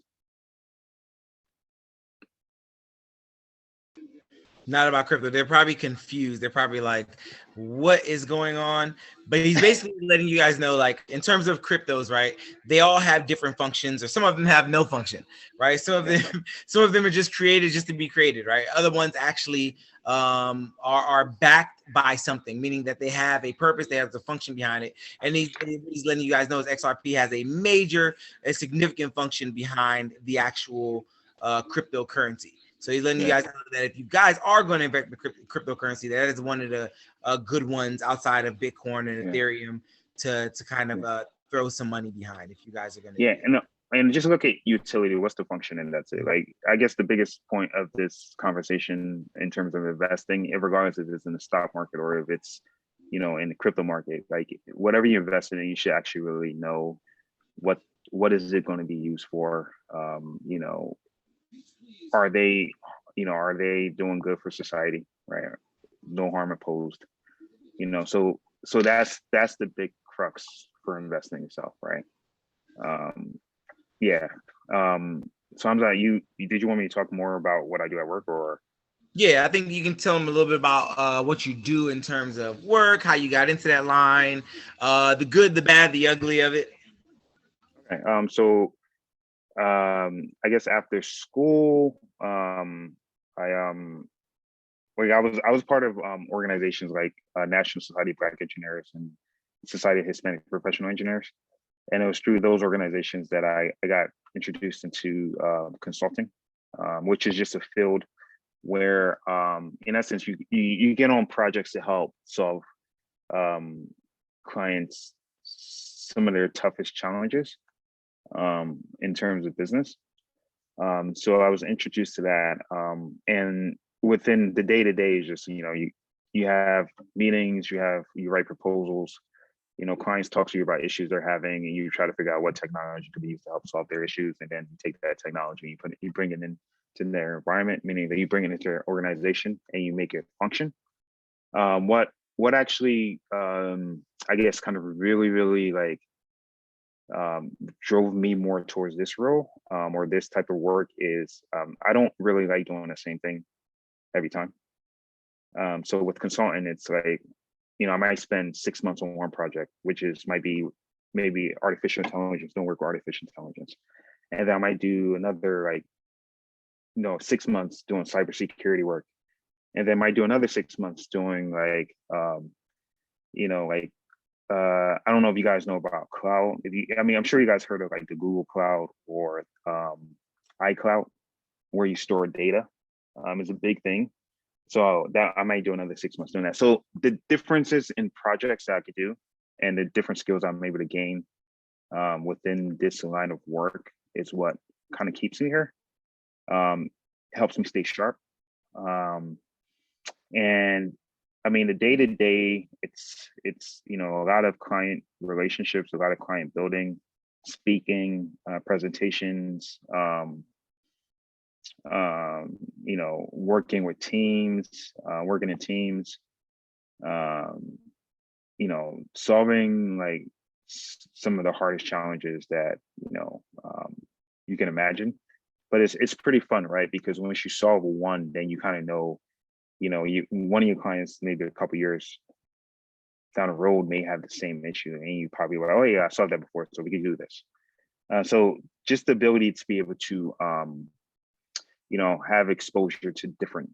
Not about crypto. They're probably confused. They're probably like, what is going on? But he's basically letting you guys know, like, in terms of cryptos, right? They all have different functions, or some of them have no function, right? Some of them are just created just to be created, right? Other ones actually are backed by something, meaning that they have a purpose, they have the function behind it. And he's letting you guys know XRP has a significant function behind the actual cryptocurrency. So he's letting you guys know that if you guys are going to invest in cryptocurrency, that is one of the good ones outside of Bitcoin and Ethereum to kind of throw some money behind if you guys are going to. And just look at utility. What's the function, and that's it. Like, I guess the biggest point of this conversation in terms of investing, regardless if it's in the stock market or if it's, you know, in the crypto market, like whatever you invest in, you should actually really know what is it going to be used for. You know, are they doing good for society, right? No harm opposed. You know, so that's the big crux for investing itself, right? So Hamzat, did you want me to talk more about what I do at work, or? Yeah, I think you can tell them a little bit about what you do in terms of work, how you got into that line, the good, the bad, the ugly of it. Okay. I guess after school, I was part of organizations like National Society of Black Engineers and Society of Hispanic Professional Engineers. And it was through those organizations that I got introduced into consulting, which is just a field where, in essence, you get on projects to help solve clients some of their toughest challenges in terms of business. So I was introduced to that, and within the day-to-day is just, you know, you have meetings, you write proposals. You know, clients talk to you about issues they're having, and you try to figure out what technology could be used to help solve their issues. And then you take that technology, you bring it into their environment, meaning that you bring it into their organization and you make it function. What actually, I guess, kind of really like drove me more towards this role or this type of work is I don't really like doing the same thing every time. So with consulting, it's like, you know, I might spend 6 months on one project, which might be maybe artificial intelligence, don't work with artificial intelligence. And then I might do another 6 months doing cybersecurity work. And then I might do another 6 months doing I don't know if you guys know about cloud. I'm sure you guys heard of like the Google Cloud or iCloud, where you store data is a big thing. So that I might do another 6 months doing that. So the differences in projects that I could do and the different skills I'm able to gain within this line of work is what kind of keeps me here, helps me stay sharp. And I mean, the day-to-day, it's you know, a lot of client relationships, a lot of client building, speaking, presentations, you know, working with teams, working in teams, you know, solving like some of the hardest challenges that, you know, you can imagine. But it's pretty fun, right? Because once you solve one, then you kind of know, you know, one of your clients maybe a couple years down the road may have the same issue, and you probably like, oh yeah, I solved that before, so we can do this. So just the ability to be able to you know, have exposure to different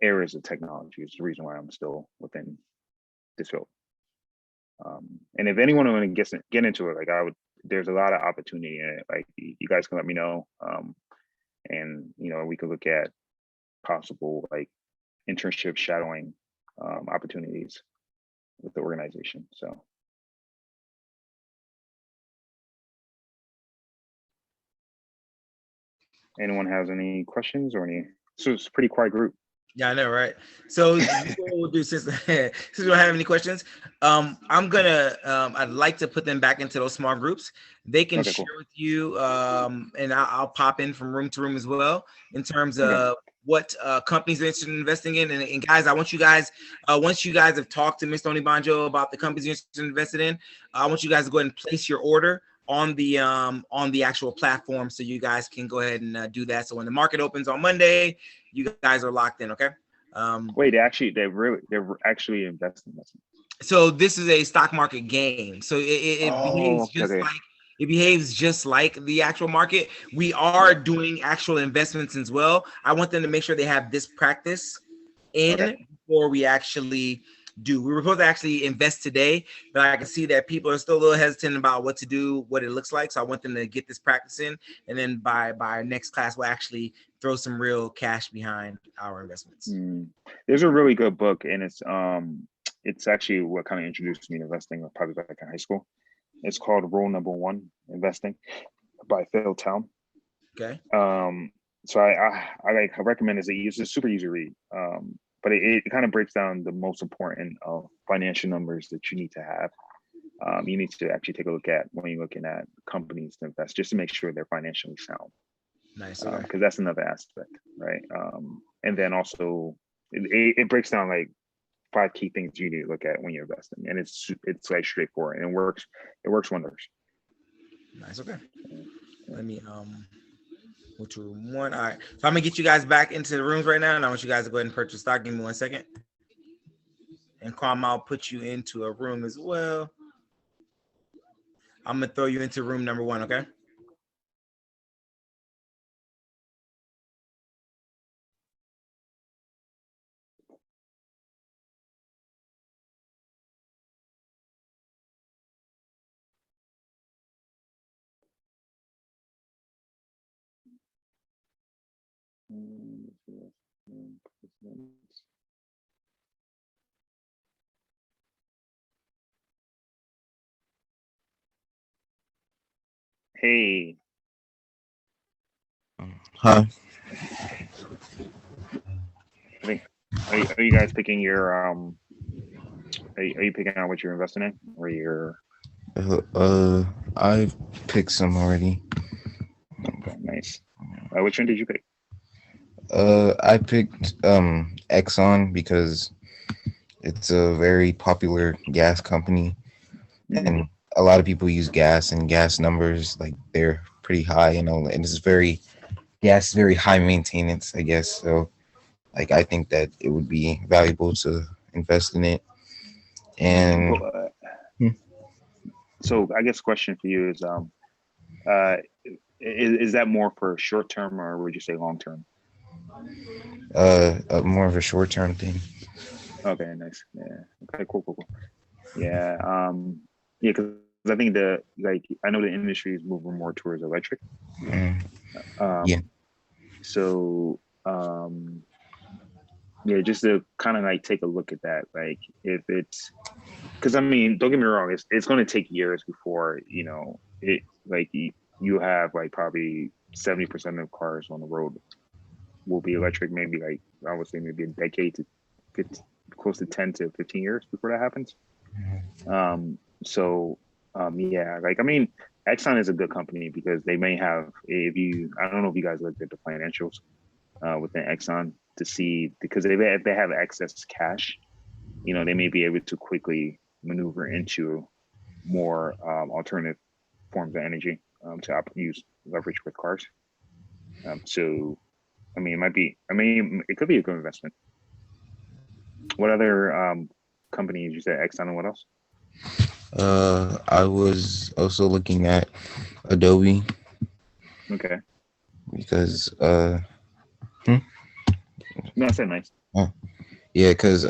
areas of technology is the reason why I'm still within this field. And if anyone want to get into it, like there's a lot of opportunity in it. Like you guys can let me know, and you know, we could look at possible like internship shadowing opportunities with the organization. So. Anyone has any questions or so it's a pretty quiet group. Yeah, I know, right? So what we'll do since we don't have any questions, I'd like to put them back into those small groups. They can share with you, and I'll pop in from room to room as well in terms of what companies are interested in investing in. And guys, I want you guys, once you guys have talked to Mr. Onigbanjo about the companies you're interested in investing in, I want you guys to go ahead and place your order on the actual platform, so you guys can go ahead and do that. So when the market opens on Monday, you guys are locked in. Okay. Wait, they're actually investing. So this is a stock market game. So it behaves just like the actual market. We are doing actual investments as well. I want them to make sure they have this practice in before we actually do. We were supposed to actually invest today, but I can see that people are still a little hesitant about what to do, what it looks like. So I want them to get this practice in, and then by our next class, we'll actually throw some real cash behind our investments. There's a really good book, and it's actually what kind of introduced me to investing, probably back in high school. It's called Rule Number One: Investing by Phil Town. Okay. So I recommend it. It's super easy to read. But it kind of breaks down the most important financial numbers that you need to have. You need to actually take a look at when you're looking at companies to invest, just to make sure they're financially sound. Nice. Okay. Because that's another aspect, right? And then also it breaks down like 5 key things you need to look at when you're investing, and it's like straightforward, and it works wonders. Nice. Okay. Let me go to room 1. All right. So I'm gonna get you guys back into the rooms right now, and I want you guys to go ahead and purchase stock. Give me 1 second. And Quam, I'll put you into a room as well. I'm gonna throw you into room number 1, okay? Hey. Hi. I think are you guys picking your are you picking out what you're investing in, or your I've picked some already. Okay, nice. Which one did you pick? I picked Exxon because it's a very popular gas company, and a lot of people use gas, and gas numbers, like, they're pretty high, and it's very high maintenance, I guess. So, like, I think that it would be valuable to invest in it. And so I guess question for you is that more for short term, or would you say long term? More of a short term thing. Okay, nice. Yeah. Okay, cool. Yeah. Yeah, because I think I know the industry is moving more towards electric. Yeah. So yeah, just to kind of like take a look at that, like if it's, because I mean, don't get me wrong, it's going to take years before it, like you have like probably 70% of cars on the road will be electric. Maybe like I would say maybe a decade to 50, close to 10 to 15 years before that happens. Yeah, like I mean, Exxon is a good company because they may have, I don't know if you guys looked at the financials within Exxon to see, because if they have excess cash, they may be able to quickly maneuver into more alternative forms of energy to use leverage with cars. So, I mean, it could be a good investment. What other companies? You said Exxon, and what else? I was also looking at Adobe. Okay. Because No, I said nice. Yeah, because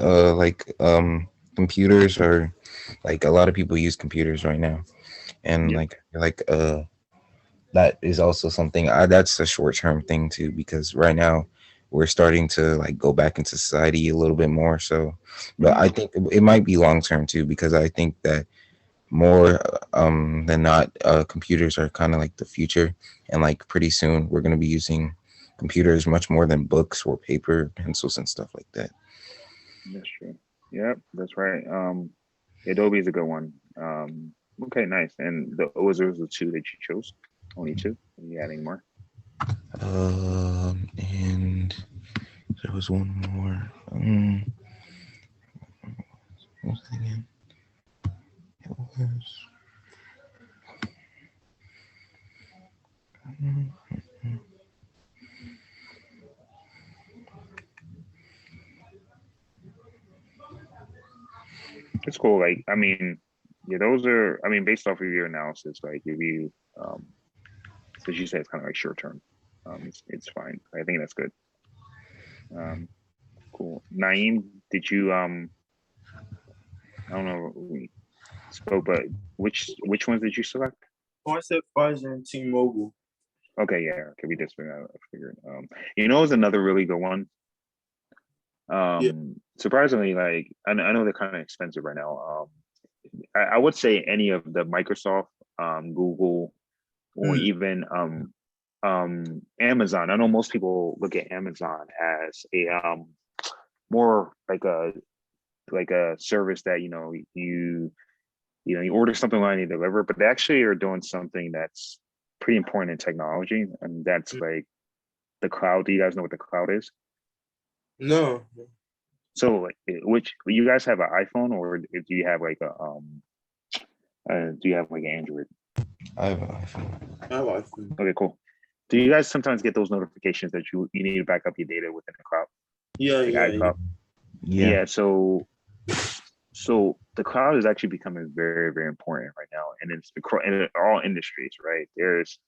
computers are, like, a lot of people use computers right now, and that is also something that's a short-term thing too, because right now we're starting to like go back into society a little bit more. So, but I think it might be long-term too, because I think that more than not, computers are kind of like the future, and like pretty soon we're going to be using computers much more than books or paper, pencils, and stuff like that. That's true. Yep, that's right. Adobe is a good one. Okay, nice. And those are the 2 that you chose. Only 2. Are you adding more? And there was one more. What was it again? It was. It's cool. Like, I mean, yeah, those are, I mean, based off of your analysis, like if you, as you said, it's kind of like short term. It's fine. I think that's good. Cool. Naeem, did you I don't know if we spoke, but which ones did you select? Oh, I said Pfizer and T-Mobile. Okay, yeah, okay, we just figured. You know, it's another really good one. Surprisingly, like I know they're kind of expensive right now. I would say any of the Microsoft, Google, or even Amazon. I know most people look at Amazon as a more like a service that you order something online, you deliver, but they actually are doing something that's pretty important in technology, and that's like the cloud. Do you guys know what the cloud is? No. So, like, which you guys have an iPhone, or do you have like an Android? I have an iPhone. I have iPhone. Okay, cool. Do you guys sometimes get those notifications that you need to back up your data within the cloud? Yeah, Like iCloud? Yeah. So the cloud is actually becoming very, very important right now, and it's in all industries, right? There's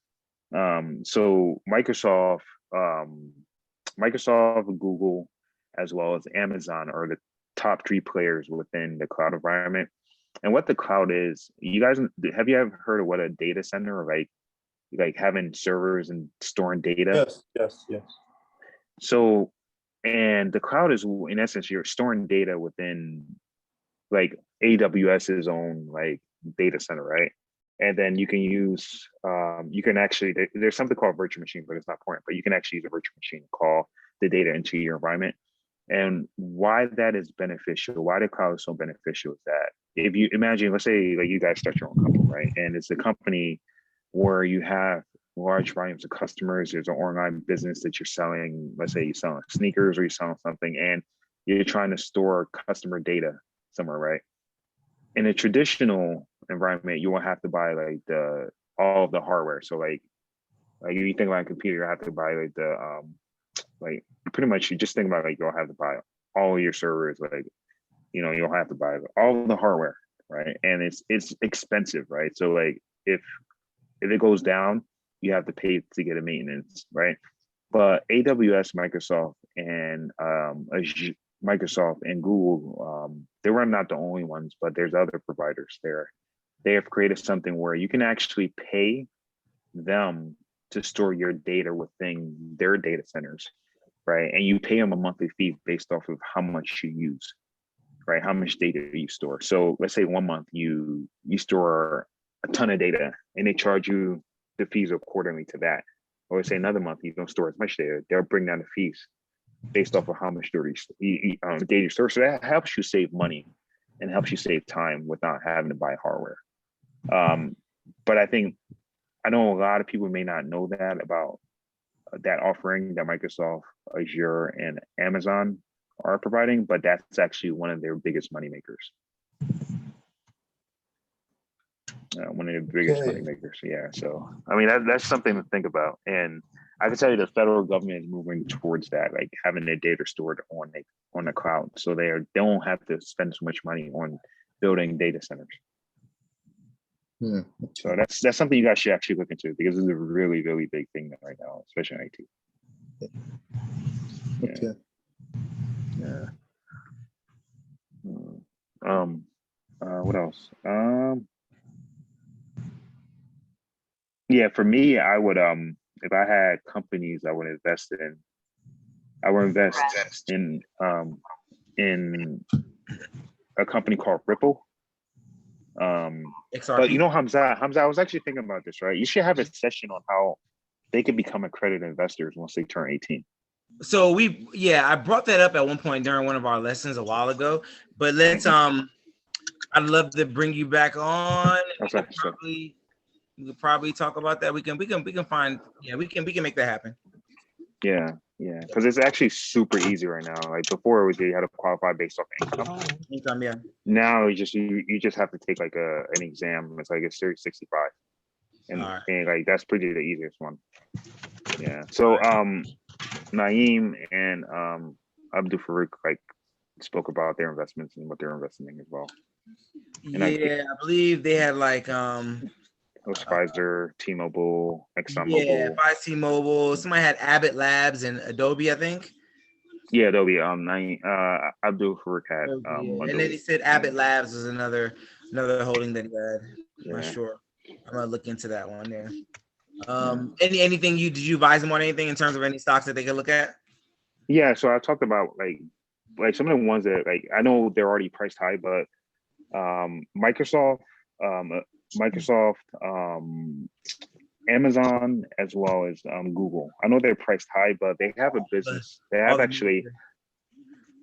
so Microsoft, Google, as well as Amazon are the top 3 players within the cloud environment. And what the cloud is, have you ever heard of what a data center, or like having servers and storing data? Yes. So, and the cloud is, in essence, you're storing data within like AWS's own like data center, right? And then you can use, you can actually, there's something called virtual machine, but it's not important, but you can actually use a virtual machine to call the data into your environment. And why that is beneficial, why the cloud is so beneficial is that if you imagine, let's say like you guys start your own company, right? And it's a company where you have large volumes of customers, there's an online business that you're selling, let's say you're selling sneakers or you're selling something, and you're trying to store customer data somewhere, right? In a traditional environment, you will have to buy like all of the hardware. So like if you think about a computer, you have to buy like like pretty much you just think about like you'll have to buy all your servers, like you'll have to buy all the hardware, right? And it's expensive, right? So like if it goes down, you have to pay to get a maintenance, right? But AWS, Microsoft, and Microsoft and Google, they were not the only ones, but there's other providers there. They have created something where you can actually pay them to store your data within their data centers, right? And you pay them a monthly fee based off of how much you use, right? How much data you store. So let's say 1 month you store a ton of data and they charge you the fees accordingly to that. Or say another month you don't store as much data, they'll bring down the fees based off of how much data you store. So that helps you save money and helps you save time without having to buy hardware. But I know a lot of people may not know that about that offering that Microsoft, Azure, and Amazon are providing, but that's actually one of their biggest money makers. One of the biggest money makers. Yeah. So, I mean, that's something to think about. And I can tell you the federal government is moving towards that, like having their data stored on the cloud. So they don't have to spend so much money on building data centers. So that's something you guys should actually look into, because it's a really, really big thing right now, especially in IT. Yeah. What else? Yeah, for me, I would if I had companies I would invest in, I would invest in a company called Ripple. But Hamzat, I was actually thinking about this, right? You should have a session on how they can become accredited investors once they turn 18. So I brought that up at one point during one of our lessons a while ago, but let's I'd love to bring you back on. We could probably talk about that. We can find, we can make that happen. Yeah, because it's actually super easy right now. Like before, you had to qualify based off income. Income, yeah. Now you just have to take like an exam. It's like a Series 65, and like that's pretty the easiest one. Yeah. So Naeem and Abdul Farouk like spoke about their investments and what they're investing in as well. And I believe they had like Pfizer, T-Mobile, ExxonMobil. Yeah, Pfizer, T-Mobile. Somebody had Abbott Labs and Adobe, I think. Yeah, Adobe. Abdul Furkat. And then Adobe. he said Abbott Labs is another holding that he had. I'm not Yeah. sure. I'm gonna look into that one there. Anything did you advise them on anything in terms of any stocks that they could look at? Yeah. So I talked about like some of the ones that like I know they're already priced high, but Microsoft, Microsoft, Amazon, as well as Google. I know they're priced high, but they have a business. They have actually.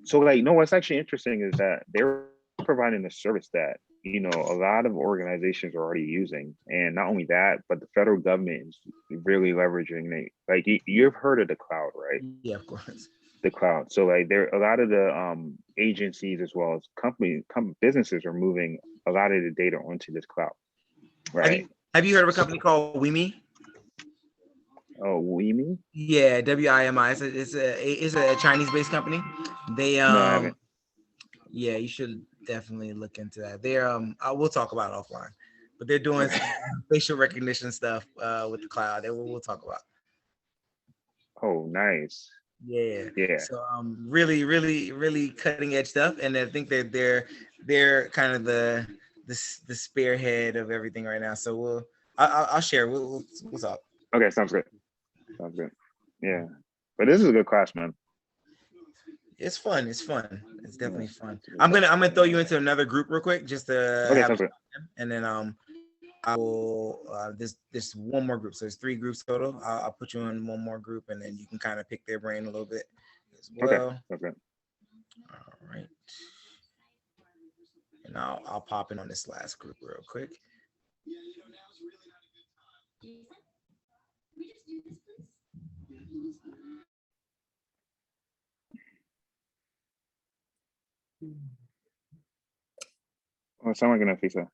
So like, no, what's actually interesting is that they're providing a service that a lot of organizations are already using, and not only that, but the federal government is really leveraging it. Like you've heard of the cloud, right? Yeah, of course. The cloud. So like there, a lot of the agencies as well as businesses are moving a lot of the data onto this cloud, right? Have you heard of a company called Wimi? Oh, Wimi? Yeah, WIMI. It's a Chinese-based company. They No, I haven't. Yeah, you should definitely look into that. They're we'll talk about it offline, but they're doing some facial recognition stuff with the cloud that we'll talk about. Oh, nice. Yeah. Yeah. So really, really, really cutting edge stuff, and I think that they're kind of the spearhead of everything right now. So I'll share. We'll talk. Okay, sounds good. Sounds good. Yeah, but this is a good class, man. It's fun. It's fun. It's definitely fun. I'm gonna throw you into another group real quick, just to sounds good. And then I will there's one more group, so there's 3 groups total. I'll put you in one more group, and then you can kind of pick their brain a little bit as well. Okay. All right. And I'll pop in on this last group real quick. Someone gonna fix that.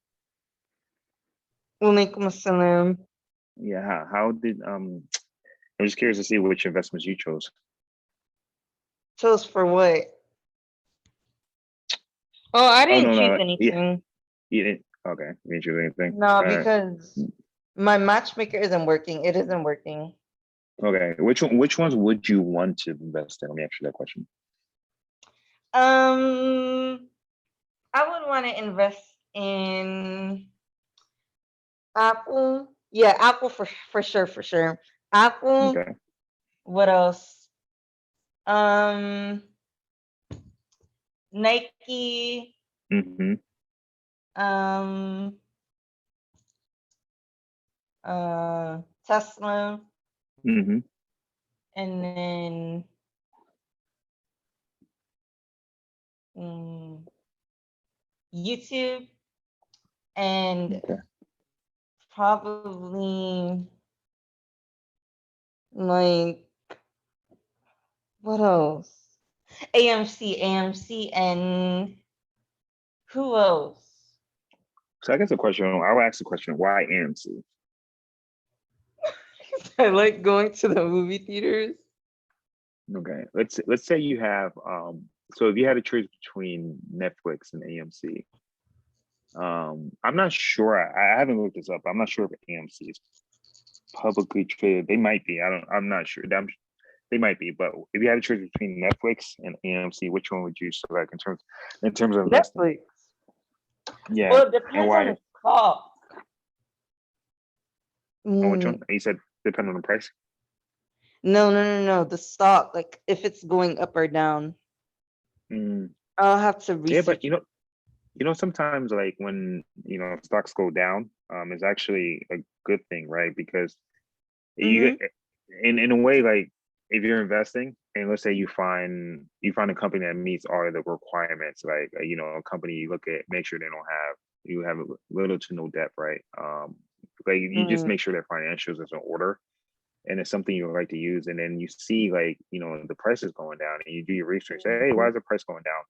Walaikum assalam. Yeah. How did I'm just curious to see which investments you chose. Chose for what? Oh, I didn't choose anything. Yeah. You didn't. Okay, you didn't choose anything. No, because my matchmaker isn't working. It isn't working. Okay, which ones would you want to invest in? Let me ask you that question. I would want to invest in Apple. Yeah, Apple for sure. Apple. Okay. What else? Nike. Mm-hmm. Tesla. Mm-hmm. And then YouTube, and probably like what else? AMC, and who else? So I guess I'll ask the question, why AMC? I like going to the movie theaters. Okay, let's say you have so if you had a choice between Netflix and AMC, I'm not sure. I haven't looked this up. I'm not sure if AMC is publicly traded. They might be. I'm not sure. They might be. But if you had a choice between Netflix and AMC, which one would you select in terms of investing? Netflix. Yeah. Well, it depends on the stock. Which one? You said depend on the price? No. The stock, like if it's going up or down. I'll have to research. Yeah, but sometimes like when stocks go down, it's actually a good thing, right? Because you in a way, like if you're investing and let's say you find a company that meets all of the requirements, like a company you look at, make sure you have little to no debt, right? Like you just make sure their financials is in order, and it's something you would like to use, and then you see like the price is going down, and you do your research, say, hey, why is the price going down?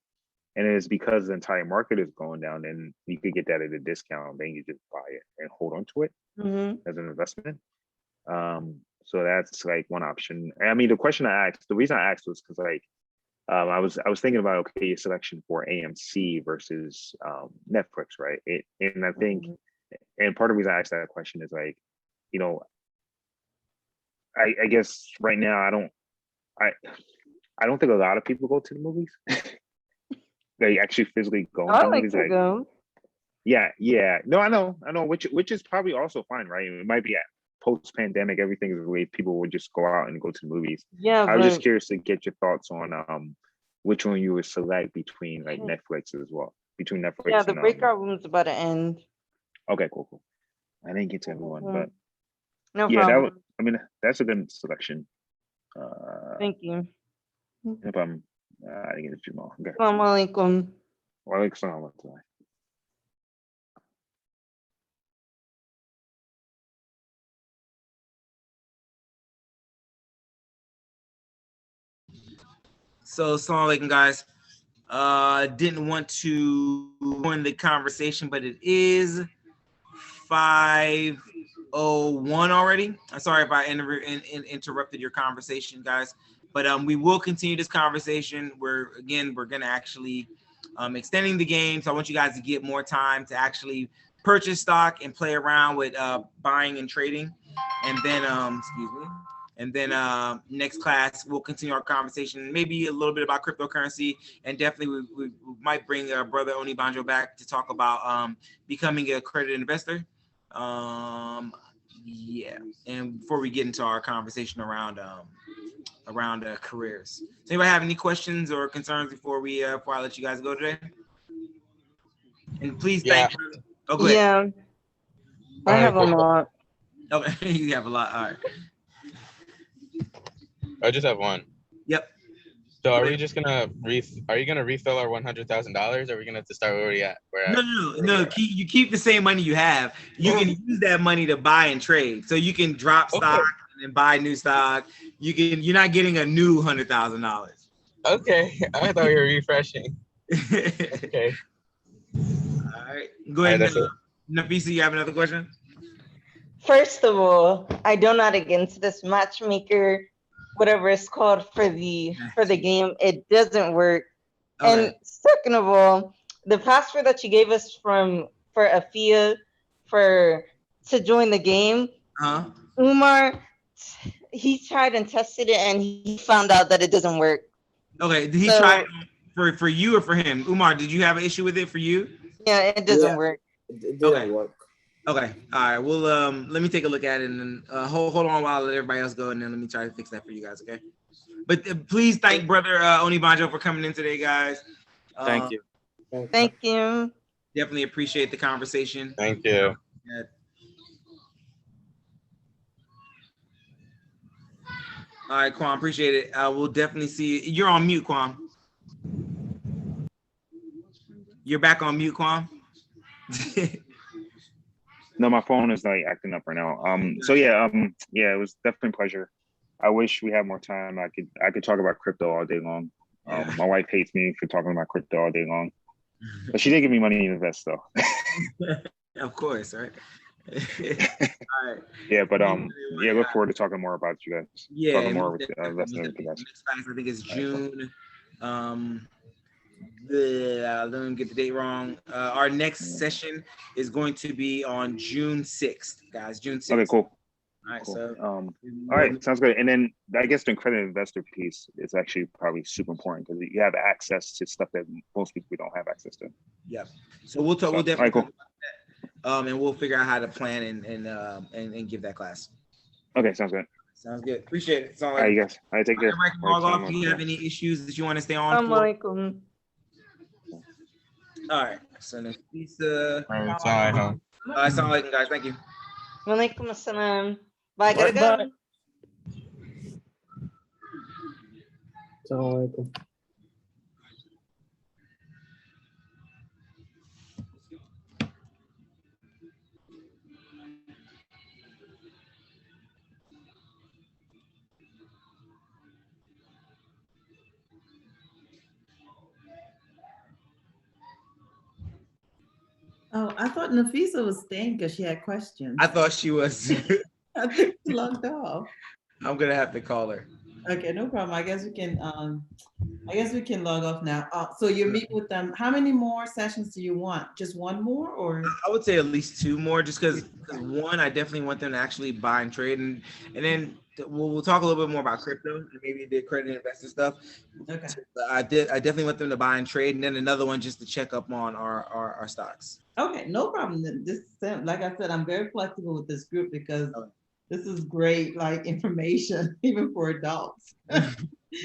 And it's because the entire market is going down, and you could get that at a discount. Then you just buy it and hold on to it as an investment. So that's like one option. I mean, the reason I asked was because like I was thinking about your selection for AMC versus Netflix, right? And I think, and part of the reason I asked that question is like, I guess right now I don't think a lot of people go to the movies. They actually physically go to I the like movies. to go. Yeah. No, I know, which is probably also fine, right? It might be at post-pandemic, everything is the way people would just go out and go to the movies. Yeah, I was just but curious to get your thoughts on which one you would select between like Netflix as well. Between Netflix yeah, the and breakout room's about to end. okay, cool. I didn't get to everyone, but No yeah, problem. that's a good selection. Thank you. No problem. I didn't get a few more. Okay. Assalamu alaikum. Walaikum salam wa rahmatullah. So, assalamu alaikum, guys. Didn't want to join the conversation, but it is 5:01 already. I'm sorry if I interrupted your conversation, guys. But we will continue this conversation. We're gonna actually extending the game, so I want you guys to get more time to actually purchase stock and play around with buying and trading. And then next class we'll continue our conversation, maybe a little bit about cryptocurrency, and definitely we might bring Brother Onigbanjo back to talk about becoming a accredited investor. Yeah, and before we get into our conversation around careers. Does anybody have any questions or concerns before I let you guys go today? And please thank. Oh, go ahead. Yeah, I have a lot. Okay, you have a lot. All right. I just have one. Yep. So are we just gonna are you gonna refill our $100,000, or are we gonna have to start where we at? No. You keep the same money you have. You can use that money to buy and trade. So you can drop stock and buy new stock. You're not getting a new $100,000. Okay, I thought you were refreshing. Okay. All right. Go ahead. Nafisa, you have another question? First of all, I do not against this matchmaker, whatever it's called for the game. It doesn't work. Okay. And second of all, the password that you gave us for Afia to join the game, Umar, he tried and tested it and he found out that it doesn't work. Okay, did he try it for you or for him? Umar, did you have an issue with it for you? Yeah, it doesn't work. It didn't work. Okay, all right. Well, let me take a look at it, and then hold on while I let everybody else go, and then let me try to fix that for you guys. Okay. But please thank Brother Onigbanjo for coming in today, guys. Thank you. Thank you. Definitely appreciate the conversation. Thank you. Yeah. All right, Quam, appreciate it. We'll definitely see you. You're on mute, Quam. You're back on mute, Quam. No, my phone is like acting up right now. So yeah, it was definitely a pleasure. I wish we had more time. I could talk about crypto all day long. My wife hates me for talking about crypto all day long, but she did give me money to invest though. Of course, right? All right. Yeah, but look forward to talking more about you guys. Yeah, talking more with investing with you guys. Next class, I think it's June. Let me get the date wrong. Our next session is going to be on June 6th, guys. June 6th. Okay, cool. All right, cool. so all right, sounds good. And then I guess the accredited investor piece is actually probably super important because you have access to stuff that most people don't have access to. Yep. So we'll talk. We'll definitely talk about that. And we'll figure out how to plan and give that class. Okay, sounds good. Sounds good. Appreciate it. All right, you guys. All right, take care. Log off. Do you have any issues that you want to stay on for? All right. So Nafisa. Assalamu alaikum, guys. Thank you. Walaikum assalam. Bye. Gotta go. Assalamu alaikum. Oh, I thought Nafisa was staying because she had questions. I thought she was. I think she logged off. I'm gonna have to call her. Okay, no problem. I guess we can I guess we can log off now. So you meet with them. How many more sessions do you want? Just one more, or? I would say at least two more, just because one, I definitely want them to actually buy and trade, and then we'll talk a little bit more about crypto and maybe the credit investor stuff. Okay. I definitely want them to buy and trade, and then another one just to check up on our stocks. Okay, no problem. Then this, like I said, I'm very flexible with this group because this is great, like information, even for adults.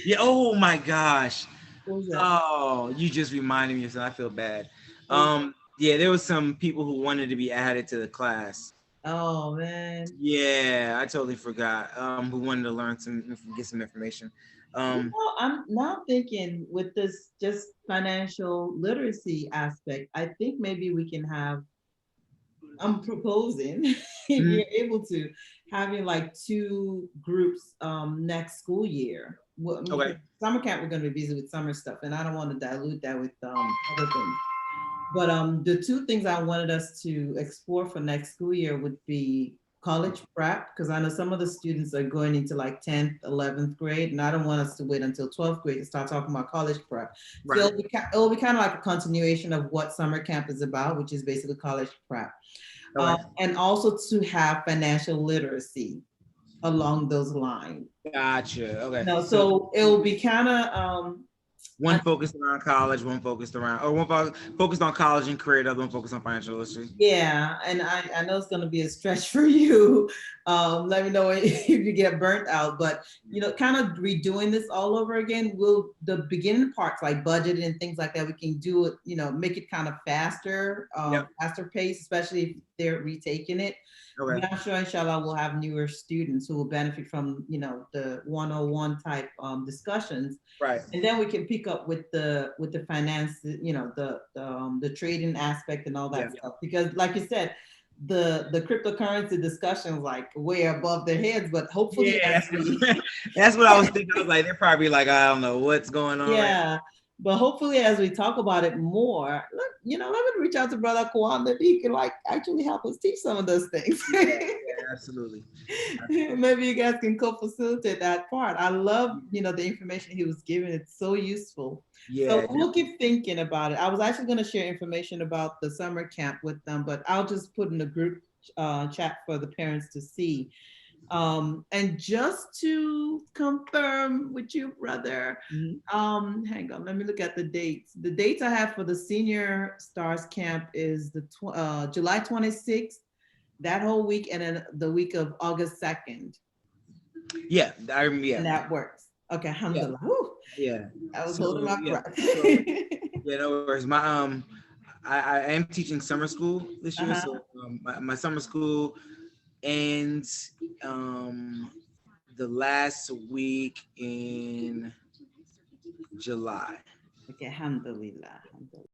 Yeah. Oh my gosh. What was that? Oh, you just reminded me, so I feel bad. Yeah, there was some people who wanted to be added to the class. Oh man. Yeah, I totally forgot. Who wanted to learn get some information. I'm now thinking with this just financial literacy aspect, I think maybe we can have, I'm proposing, if you're able to, having like two groups next school year. Okay. Summer camp, we're going to be busy with summer stuff, and I don't want to dilute that with other things. But the two things I wanted us to explore for next school year would be college prep, because I know some of the students are going into like 10th, 11th grade, and I don't want us to wait until 12th grade to start talking about college prep. Right. So it'll be kind of like a continuation of what summer camp is about, which is basically college prep. Okay. And also to have financial literacy along those lines. Gotcha. Okay. No, so it'll be kind of one focused around college, one focused around, or one focused on college and career, the other one focused on financial literacy. Yeah, and I know it's going to be a stretch for you. Let me know if you get burnt out, but you know, kind of redoing this all over again. The beginning parts like budgeting and things like that, we can do it, you know, make it kind of faster, faster pace, especially if they're retaking it. Okay. I'm sure, inshallah, we'll have newer students who will benefit from, you know, the 101 type discussions. Right. And then we can pick up with the finance, you know, the trading aspect and all that stuff. Because like you said, the cryptocurrency discussions like way above their heads, but hopefully that's what I was thinking. I was like, they're probably like, I don't know what's going on. Yeah. Right, but hopefully as we talk about it more, you know, let me reach out to Brother Quam that he can like actually help us teach some of those things. Absolutely. Maybe you guys can co-facilitate that part. I love, you know, the information he was giving. It's so useful. Yeah. So we'll keep thinking about it. I was actually going to share information about the summer camp with them, but I'll just put in a group chat for the parents to see. And just to confirm with you, brother, hang on, let me look at the dates. The dates I have for the Senior Stars Camp is the July 26th, that whole week, and then the week of August 2nd. Yeah, And that works. Okay, alhamdulillah. Yeah. I was holding my breath. Yeah, no worries. My I am teaching summer school this year, so my summer school ends the last week in July. Okay, alhamdulillah.